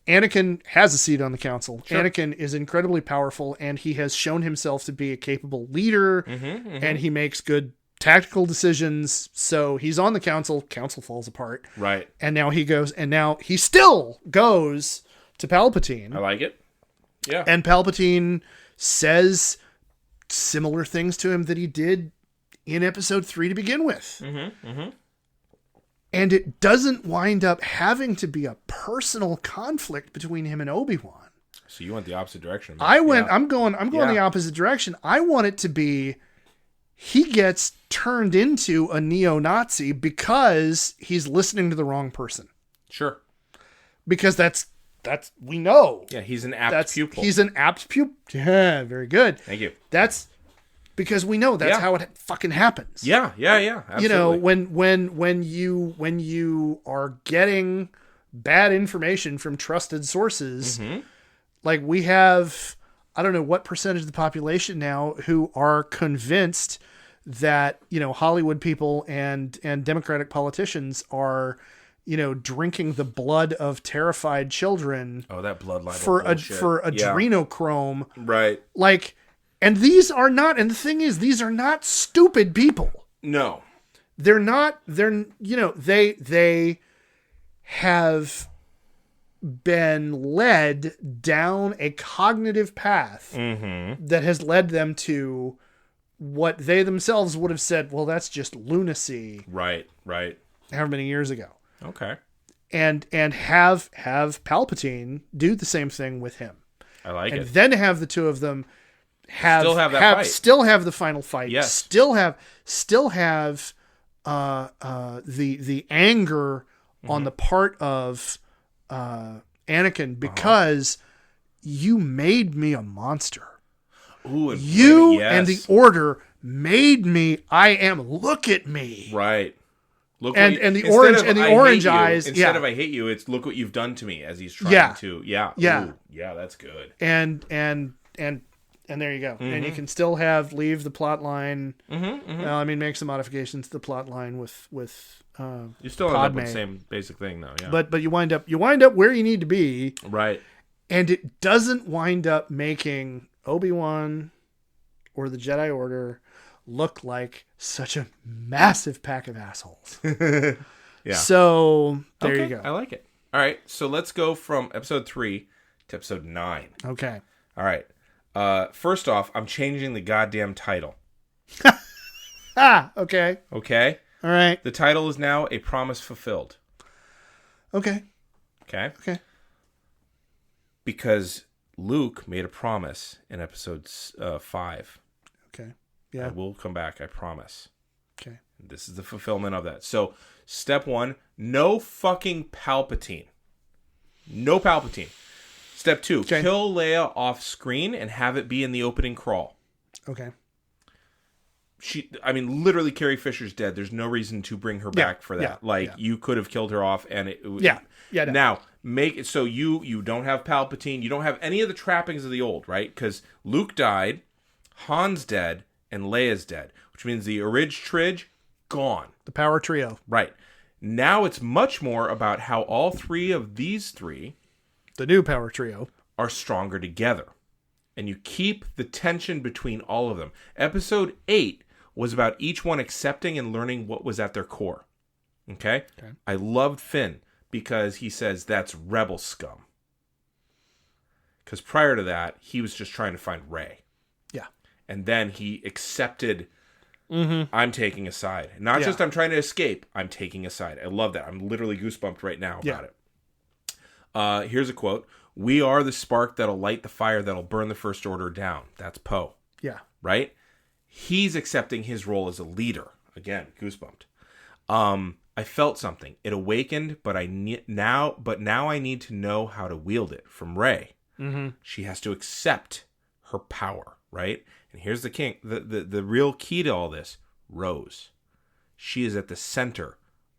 A: Anakin has a seat on the council. Sure. Anakin is incredibly powerful, and he has shown himself to be a capable leader, and he makes good tactical decisions. So he's on the council. Council falls apart.
B: Right.
A: And now he still goes to Palpatine.
B: I like it. Yeah.
A: And Palpatine says similar things to him that he did in episode 3 to begin with.
B: Mm-hmm. Mm-hmm.
A: And it doesn't wind up having to be a personal conflict between him and Obi-Wan.
B: So you went the opposite direction.
A: I'm going the opposite direction. I want it to be he gets turned into a neo-Nazi because he's listening to the wrong person.
B: Sure.
A: Because that's we know.
B: Yeah, he's an apt pupil.
A: He's an apt pupil. Yeah, very good.
B: Thank you.
A: That's because we know that's how it fucking happens.
B: Yeah. Absolutely.
A: You know, when you are getting bad information from trusted sources, like we have, I don't know what percentage of the population now who are convinced that, you know, Hollywood people and Democratic politicians are, you know, drinking the blood of terrified children.
B: Oh, that bloodline
A: for adrenochrome.
B: Right.
A: Like, and these are not, and the thing is, these are not stupid people.
B: No.
A: They're not, you know, they have been led down a cognitive path that has led them to what they themselves would have said, well, that's just lunacy.
B: Right.
A: However many years ago.
B: Okay.
A: And have Palpatine do the same thing with him.
B: I like it.
A: And then have the two of them
B: still have that fight.
A: Still have the final fight.
B: Yes.
A: Still have the anger on the part of Anakin because you made me a monster.
B: Ooh, and
A: you and the Order made me. Look at me.
B: Right. Look
A: and the orange eyes.
B: Instead of I hate you, it's look what you've done to me as he's trying to. Yeah. Ooh, yeah, that's good.
A: And there you go. And you can still leave the plot line. Well, I mean, make some modifications to the plot line with
B: you still end up with the same basic thing though. Yeah.
A: But you wind up where you need to be.
B: Right.
A: And it doesn't wind up making Obi-Wan or the Jedi Order look like such a massive pack of assholes.
B: Yeah.
A: So there you go.
B: I like it. All right. So let's go from episode 3 to episode 9.
A: Okay.
B: All right. First off, I'm changing the goddamn title.
A: Okay.
B: Okay.
A: All right.
B: The title is now A Promise Fulfilled.
A: Okay.
B: Okay. Because Luke made a promise in episode 5.
A: Okay. Yeah.
B: I will come back, I promise.
A: Okay.
B: This is the fulfillment of that. So, step 1, no fucking Palpatine. No Palpatine. Step 2, kill Leia off screen and have it be in the opening crawl.
A: Okay.
B: Literally Carrie Fisher's dead. There's no reason to bring her back for that. You could have killed her off and it
A: no.
B: Now, make it so you don't have Palpatine, you don't have any of the trappings of the old, right? Cuz Luke died, Han's dead, and Leia's dead, which means the Tridge gone.
A: The power trio.
B: Right. Now it's much more about how all three of these three,
A: the new power trio,
B: are stronger together. And you keep the tension between all of them. Episode 8 was about each one accepting and learning what was at their core. Okay? I loved Finn because he says that's rebel scum. Because prior to that, he was just trying to find Rey.
A: Yeah.
B: And then he accepted, I'm taking a side. Not just I'm trying to escape, I'm taking a side. I love that. I'm literally goosebumped right now about it. Here's a quote. We are the spark that'll light the fire that'll burn the First Order down. That's Poe.
A: Yeah.
B: Right? He's accepting his role as a leader. Again, goosebumped. I felt something. It awakened, but now I need to know how to wield it. From Rey. She has to accept her power, right? And here's the real key to all this. Rose. She is at the center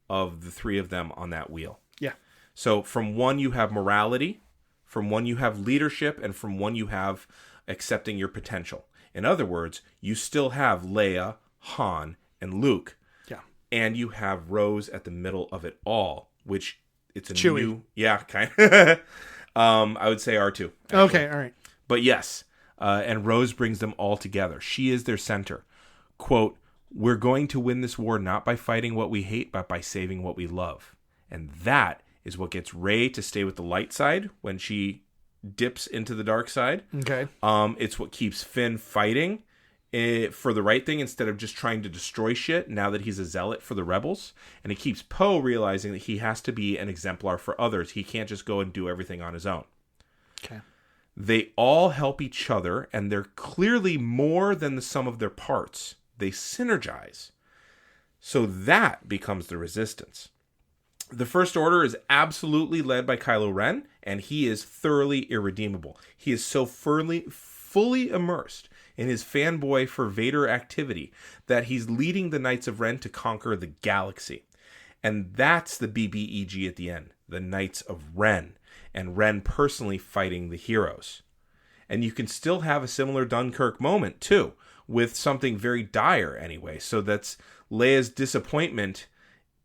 B: of the three of them on that wheel.
A: Yeah.
B: So from one you have morality, from one you have leadership, and from one you have accepting your potential. In other words, you still have Leia, Han, and Luke.
A: Yeah.
B: And you have Rose at the middle of it all, which it's a
A: Chewie.
B: new... Yeah, kind of. I would say R2. Actually.
A: Okay, all right.
B: But yes, and Rose brings them all together. She is their center. Quote, we're going to win this war not by fighting what we hate, but by saving what we love. And that is what gets Rey to stay with the light side when she dips into the dark side.
A: Okay.
B: It's what keeps Finn fighting. for the right thing instead of just trying to destroy shit now that he's a zealot for the rebels. And it keeps Poe realizing that he has to be an exemplar for others. He can't just go and do everything on his own.
A: Okay.
B: They all help each other, and they're clearly more than the sum of their parts. They synergize. So that becomes the Resistance. The First Order is absolutely led by Kylo Ren, and he is thoroughly irredeemable. He is so fully immersed in his fanboy for Vader activity that he's leading the Knights of Ren to conquer the galaxy. And that's the BBEG at the end, the Knights of Ren, and Ren personally fighting the heroes. And you can still have a similar Dunkirk moment, too, with something very dire anyway. So that's Leia's disappointment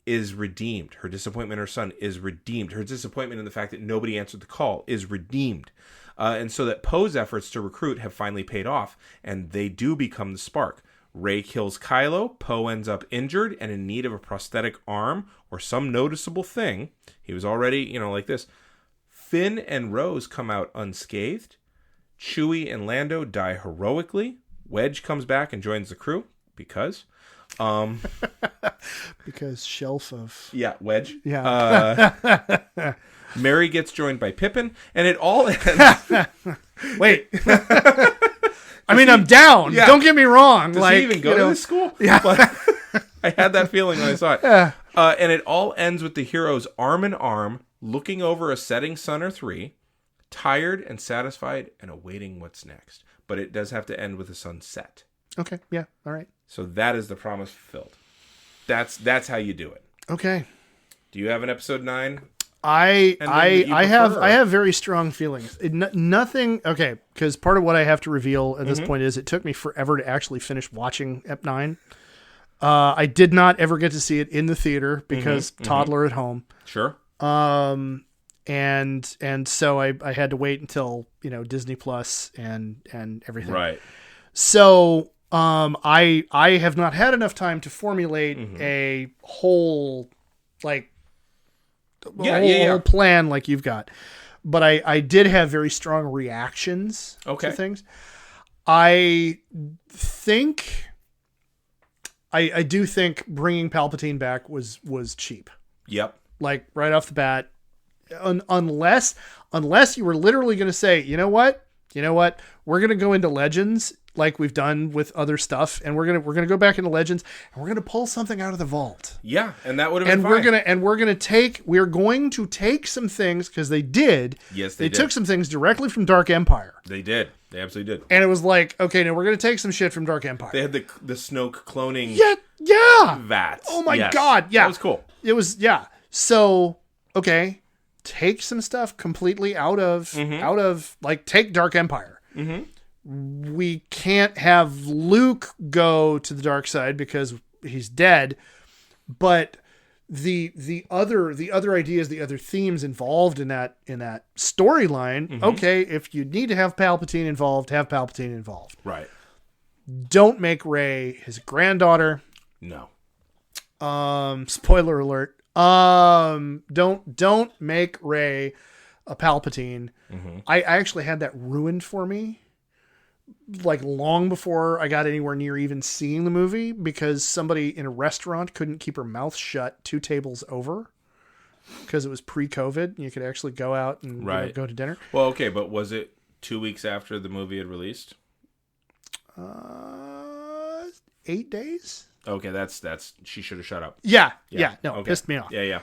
B: is redeemed. Her disappointment in her son is redeemed. Her disappointment in the fact that nobody answered the call is redeemed. And so that Poe's efforts to recruit have finally paid off, and they do become the spark. Rey kills Kylo, Poe ends up injured and in need of a prosthetic arm or some noticeable thing. He was already, like this. Finn and Rose come out unscathed. Chewie and Lando die heroically. Wedge comes back and joins the crew because
A: shelf of...
B: Yeah, Wedge.
A: Yeah.
B: Mary gets joined by Pippin, and it all ends...
A: Wait. I mean, I'm down. Yeah. Don't get me wrong.
B: Does he even go to this school?
A: Yeah.
B: But I had that feeling when I saw it.
A: Yeah.
B: And it all ends with the heroes arm in arm, looking over a setting sun or three, tired and satisfied and awaiting what's next. But it does have to end with the sunset.
A: Okay. Yeah. All right.
B: So that is the promise fulfilled. That's how you do it.
A: Okay.
B: Do you have an episode 9?
A: I have very strong feelings. Nothing. Okay, because part of what I have to reveal at this point is it took me forever to actually finich watching Ep 9. I did not ever get to see it in the theater because toddler at home.
B: Sure.
A: And so I had to wait until Disney Plus and everything.
B: Right.
A: So I have not had enough time to formulate a whole whole plan like you've got. But I did have very strong reactions to things. I do think bringing Palpatine back was cheap.
B: Yep.
A: Like right off the bat, unless you were literally going to say, you know what, we're going to go into Legends like we've done with other stuff, and we're gonna go back into Legends, and we're gonna pull something out of the vault.
B: Yeah, and that would have been
A: fine. We're going to take some things, because they did.
B: Yes,
A: they took some things directly from Dark Empire.
B: They did. They absolutely did.
A: And it was like, okay, now we're gonna take some shit from Dark Empire.
B: They had the Snoke cloning.
A: Yeah.
B: Vats.
A: Oh my God. Yeah.
B: That was cool.
A: It was. Yeah. So okay, take some stuff completely out of take Dark Empire. Mm-hmm. We can't have Luke go to the dark side because he's dead, but the other ideas, the other themes involved in that storyline. Okay, if you need to have Palpatine involved, have Palpatine involved.
B: Right.
A: Don't make Rey his granddaughter.
B: No.
A: Spoiler alert. Don't make Rey a Palpatine. I actually had that ruined for me, like long before I got anywhere near even seeing the movie, because somebody in a restaurant couldn't keep her mouth shut 2 tables over because it was pre-COVID. You could actually go out and go to dinner.
B: Well, okay, but was it 2 weeks after the movie had released?
A: 8 days.
B: Okay, that's she should have shut up.
A: Yeah. No,
B: okay.
A: Pissed me off.
B: Yeah.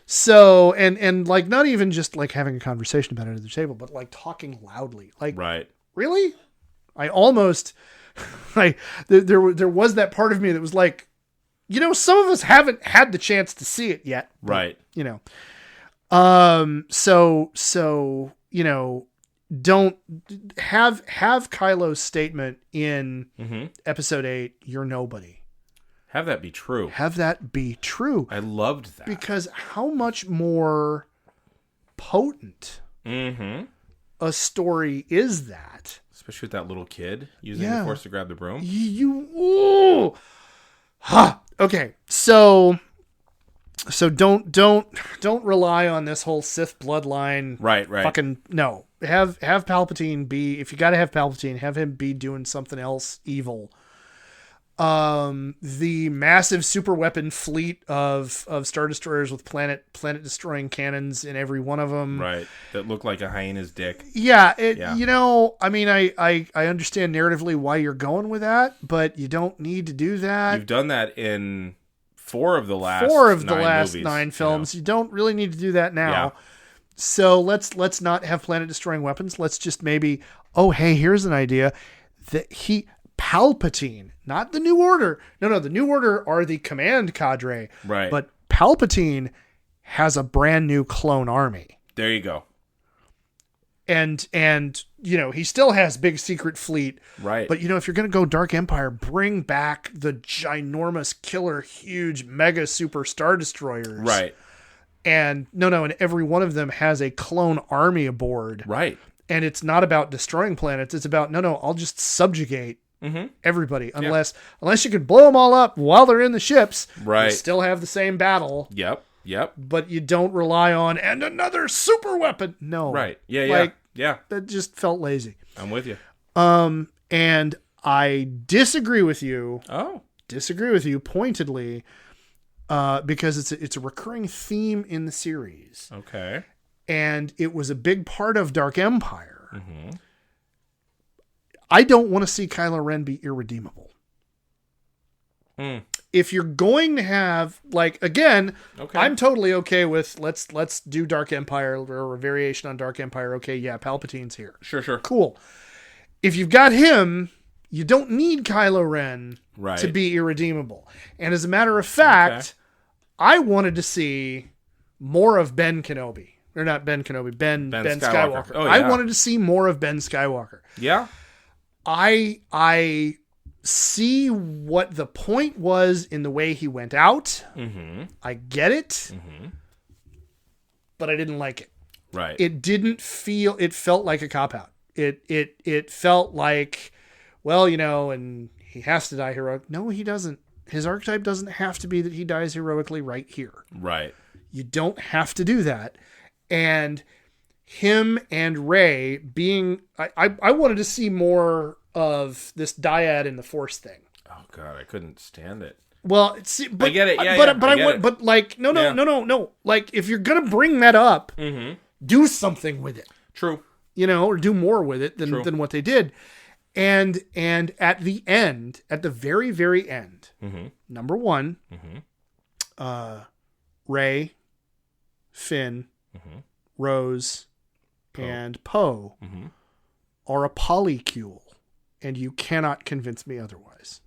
A: So, and like not even just like having a conversation about it at the table, but like talking loudly. Like,
B: right.
A: Really? I almost, there was that part of me that was like, some of us haven't had the chance to see it yet. But,
B: right.
A: So, don't have Kylo's statement in episode 8, you're nobody.
B: Have that be true.
A: I
B: loved that.
A: Because how much more potent a story is that?
B: Especially with that little kid using the Force to grab the broom.
A: Okay, so don't rely on this whole Sith bloodline.
B: Right.
A: Fucking no. Have Palpatine be, if you got to have Palpatine, have him be doing something else evil The massive super weapon fleet of Star Destroyers with planet destroying cannons in every one of them.
B: Right. That look like a hyena's dick.
A: Yeah. I mean, I understand narratively why you're going with that, but you don't need to do that.
B: You've done that in 4 of the last movies,
A: 9 films. You don't really need to do that now.
B: Yeah.
A: So let's not have planet destroying weapons. Let's just maybe, hey, here's an idea that Palpatine, not the New Order. No, the New Order are the command cadre.
B: Right.
A: But Palpatine has a brand new clone army.
B: There you go.
A: And he still has big secret fleet.
B: Right.
A: But if you're going to go Dark Empire, bring back the ginormous killer huge mega super Star Destroyers.
B: Right.
A: And and every one of them has a clone army aboard.
B: Right.
A: And it's not about destroying planets. It's about, I'll just subjugate everybody. Unless you can blow them all up while they're in the ships.
B: Right.
A: You still have the same battle.
B: Yep.
A: But you don't rely on, and another super weapon. No.
B: Right. Yeah.
A: That just felt lazy.
B: I'm with you.
A: And I disagree with you.
B: Oh.
A: Disagree with you pointedly. Because it's a recurring theme in the series.
B: Okay.
A: And it was a big part of Dark Empire. Mm-hmm. I don't want to see Kylo Ren be irredeemable. If you're going to have, again, okay. I'm totally okay with let's do Dark Empire or a variation on Dark Empire. Okay, yeah, Palpatine's here.
B: Sure.
A: Cool. If you've got him, you don't need Kylo Ren to be irredeemable. And as a matter of fact, I wanted to see more of Ben Kenobi. Or not Ben Kenobi, Ben Skywalker.
B: Oh, yeah.
A: I wanted to see more of Ben Skywalker.
B: Yeah.
A: I see what the point was in the way he went out. Mm-hmm. I get it. Mm-hmm. But I didn't like it.
B: Right.
A: It felt like a cop-out. It felt like, and he has to die heroic. No, he doesn't. His archetype doesn't have to be that he dies heroically right here.
B: Right.
A: You don't have to do that. And him and Rey being, I wanted to see more of this dyad in the Force thing.
B: Oh God, I couldn't stand it.
A: Well, see, but
B: I get it. Yeah,
A: no. Like, if you're gonna bring that up, do something with it.
B: True.
A: Or do more with it than what they did. And at the end, at the very, very end, number 1, Rey, Finn, Rose, and Poe are a polycule, and you cannot convince me otherwise.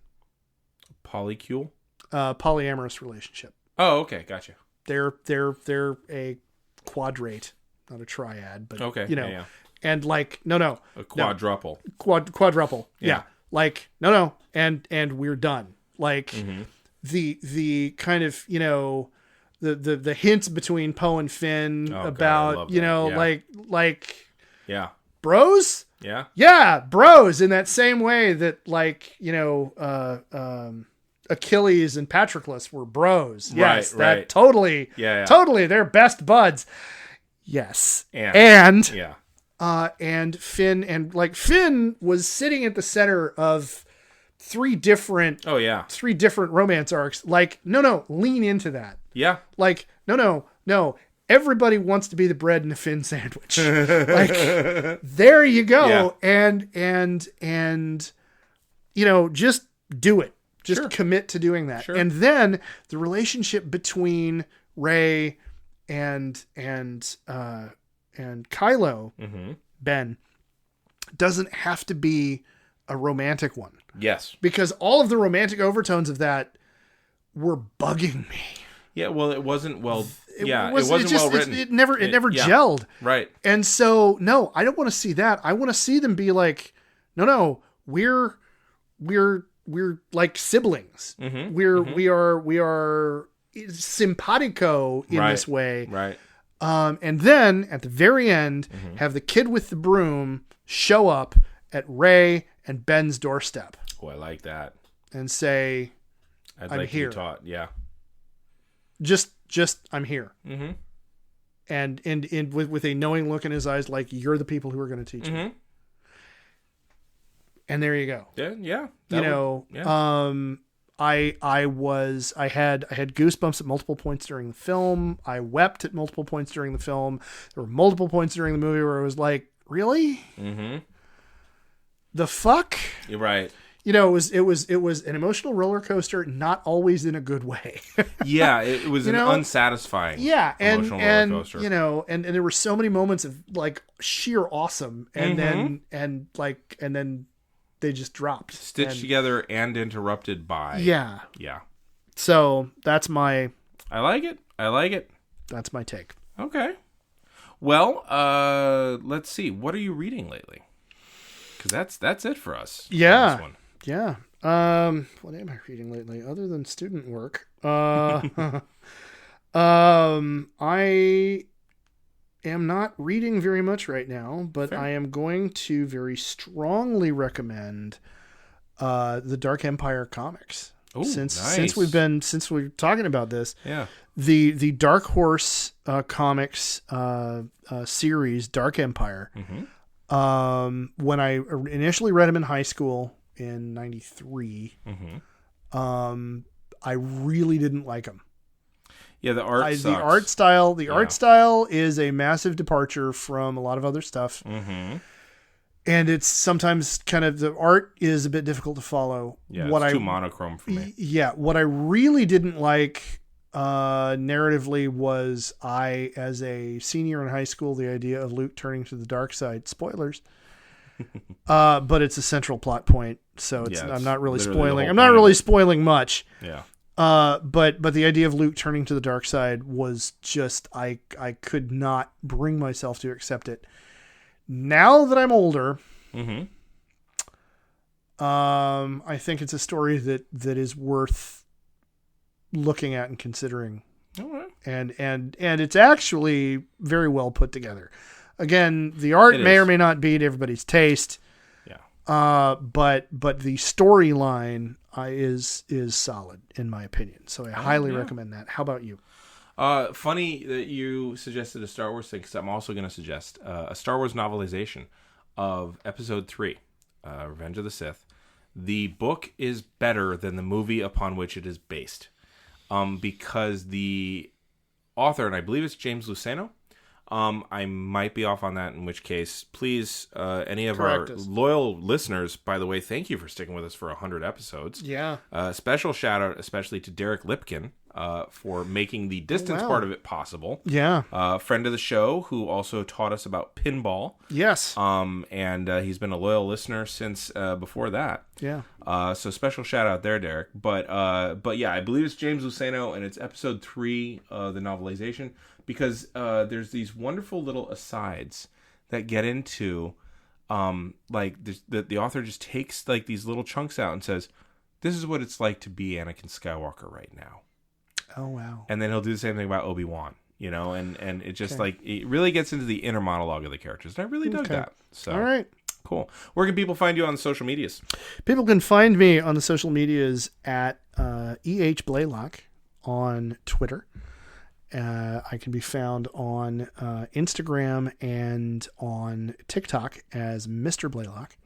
B: Polycule?
A: Polyamorous relationship.
B: Oh, okay, gotcha.
A: They're a quadrate, not a triad, but
B: okay, yeah.
A: And a
B: quadruple.
A: Quadruple. Yeah. And we're done. The kind of, the hints between Poe and Finn about,
B: yeah.
A: Bros?
B: Yeah.
A: Yeah, bros, in that same way that Achilles and Patroclus were bros. Yes,
B: right.
A: Totally.
B: Yeah.
A: Totally, they're best buds. Yes. And Finn Finn was sitting at the center of 3 different romance arcs. No, lean into that.
B: Yeah.
A: No. Everybody wants to be the bread in a Finn sandwich. There you go. Yeah. And just do it. Just commit to doing that. Sure. And then the relationship between Rey and Kylo, Ben, doesn't have to be a romantic one.
B: Yes.
A: Because all of the romantic overtones of that were bugging me.
B: Yeah, well, it wasn't well. It wasn't well written.
A: It never gelled.
B: Right.
A: And so, no, I don't want to see that. I want to see them be like, no, we're like siblings. Mm-hmm. We are simpatico in this way.
B: Right.
A: And then at the very end, have the kid with the broom show up at Rey and Ben's doorstep.
B: Oh, I like that.
A: And say,
B: I'd
A: I'm
B: like
A: here.
B: To be taught. Yeah.
A: Just I'm here. Mm-hmm. And with a knowing look in his eyes, like, you're the people who are going to teach me. And there you go.
B: Yeah.
A: I had goosebumps at multiple points during the film. I wept at multiple points during the film. There were multiple points during the movie where I was like, really?
B: Mm-hmm.
A: The fuck?
B: You're right.
A: It was an emotional roller coaster, not always in a good way.
B: Yeah, it was an unsatisfying emotional roller coaster.
A: And there were so many moments of like sheer awesome, and then they just dropped.
B: Stitched together and interrupted by.
A: Yeah.
B: Yeah.
A: So that's my...
B: I like it.
A: That's my take.
B: Okay. Well, let's see. What are you reading lately? Because that's it for us.
A: Yeah.
B: This one.
A: Yeah. What am I reading lately other than student work? I am not reading very much right now, but Fair. I am going to very strongly recommend the Dark Empire comics.
B: Ooh,
A: since we're talking about this.
B: Yeah.
A: The Dark Horse comics series, Dark Empire.
B: Mm-hmm.
A: When I initially read them in high school in 93, I really didn't like them.
B: Yeah, the art sucks.
A: The art style is a massive departure from a lot of other stuff.
B: Mm-hmm.
A: And it's sometimes kind of, the art is a bit difficult to follow.
B: Yeah, it's too monochrome for me.
A: Yeah, what I really didn't like narratively was as a senior in high school, the idea of Luke turning to the dark side. Spoilers. But it's a central plot point, so I'm not really spoiling. I'm not really spoiling much.
B: Yeah.
A: But the idea of Luke turning to the dark side was just, I could not bring myself to accept it. Now that I'm older, I think it's a story that is worth looking at and considering.
B: All right.
A: And it's actually very well put together. Again, the art may or may not be to everybody's taste.
B: Yeah.
A: But the storyline is solid in my opinion. So I highly recommend that. How about you?
B: Funny that you suggested a Star Wars thing, because I'm also going to suggest a Star Wars novelization of Episode 3, Revenge of the Sith. The book is better than the movie upon which it is based, because the author, and I believe it's James Luceno, I might be off on that, in which case, please, any of
A: Correct
B: our
A: us.
B: loyal listeners, by the way, thank you for sticking with us for 100 episodes.
A: Yeah.
B: Special shout out, especially to Derek Lipkin, for making the distance part of it possible.
A: Yeah.
B: Friend of the show, who also taught us about pinball.
A: Yes.
B: And he's been a loyal listener since before that.
A: Yeah.
B: So special shout out there, Derek. But yeah, I believe it's James Luceno, and it's Episode 3, the novelization, because there's these wonderful little asides that get into, like the author just takes like these little chunks out and says, "This is what it's like to be Anakin Skywalker right now."
A: Oh wow!
B: And then he'll do the same thing about Obi-Wan, and it just like it really gets into the inner monologue of the characters, and I really dug that. So
A: all right,
B: cool. Where can people find you on the social medias?
A: People can find me on the social medias at Blaylock on Twitter. I can be found on Instagram and on TikTok as Mr. Blaylock.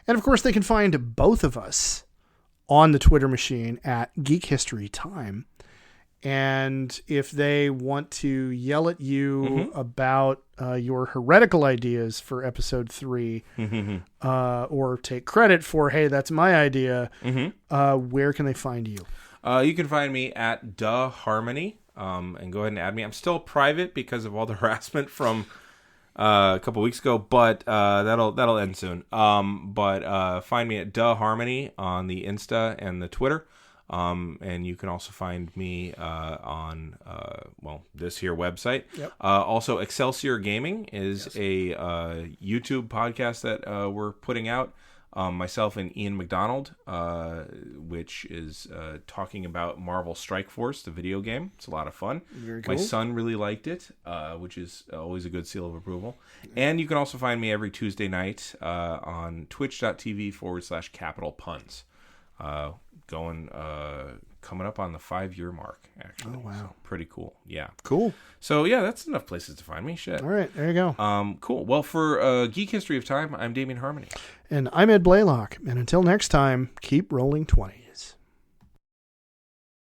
A: And of course, they can find both of us on the Twitter machine at Geek History Time. And if they want to yell at you about your heretical ideas for Episode 3, or take credit for, hey, that's my idea, where can they find you?
B: You can find me at Duh Harmony. And go ahead and add me. I'm still private because of all the harassment from a couple weeks ago, but that'll end soon. But find me at Duh Harmony on the Insta and the Twitter. And you can also find me on this here website. Yep. Also, Excelsior Gaming is a YouTube podcast that we're putting out. Myself and Ian McDonald, which is talking about Marvel Strike Force, the video game. It's a lot of fun.
A: Very cool.
B: My son really liked it, which is always a good seal of approval. And you can also find me every Tuesday night on twitch.tv/Capital Puns. Going coming up on the 5-year mark, actually.
A: Oh, wow.
B: So pretty cool. Yeah.
A: Cool.
B: So, yeah, that's enough places to find me. Shit.
A: All right, there you go.
B: Cool. Well, for Geek History of Time, I'm Damian Harmony.
A: And I'm Ed Blaylock. And until next time, keep rolling 20.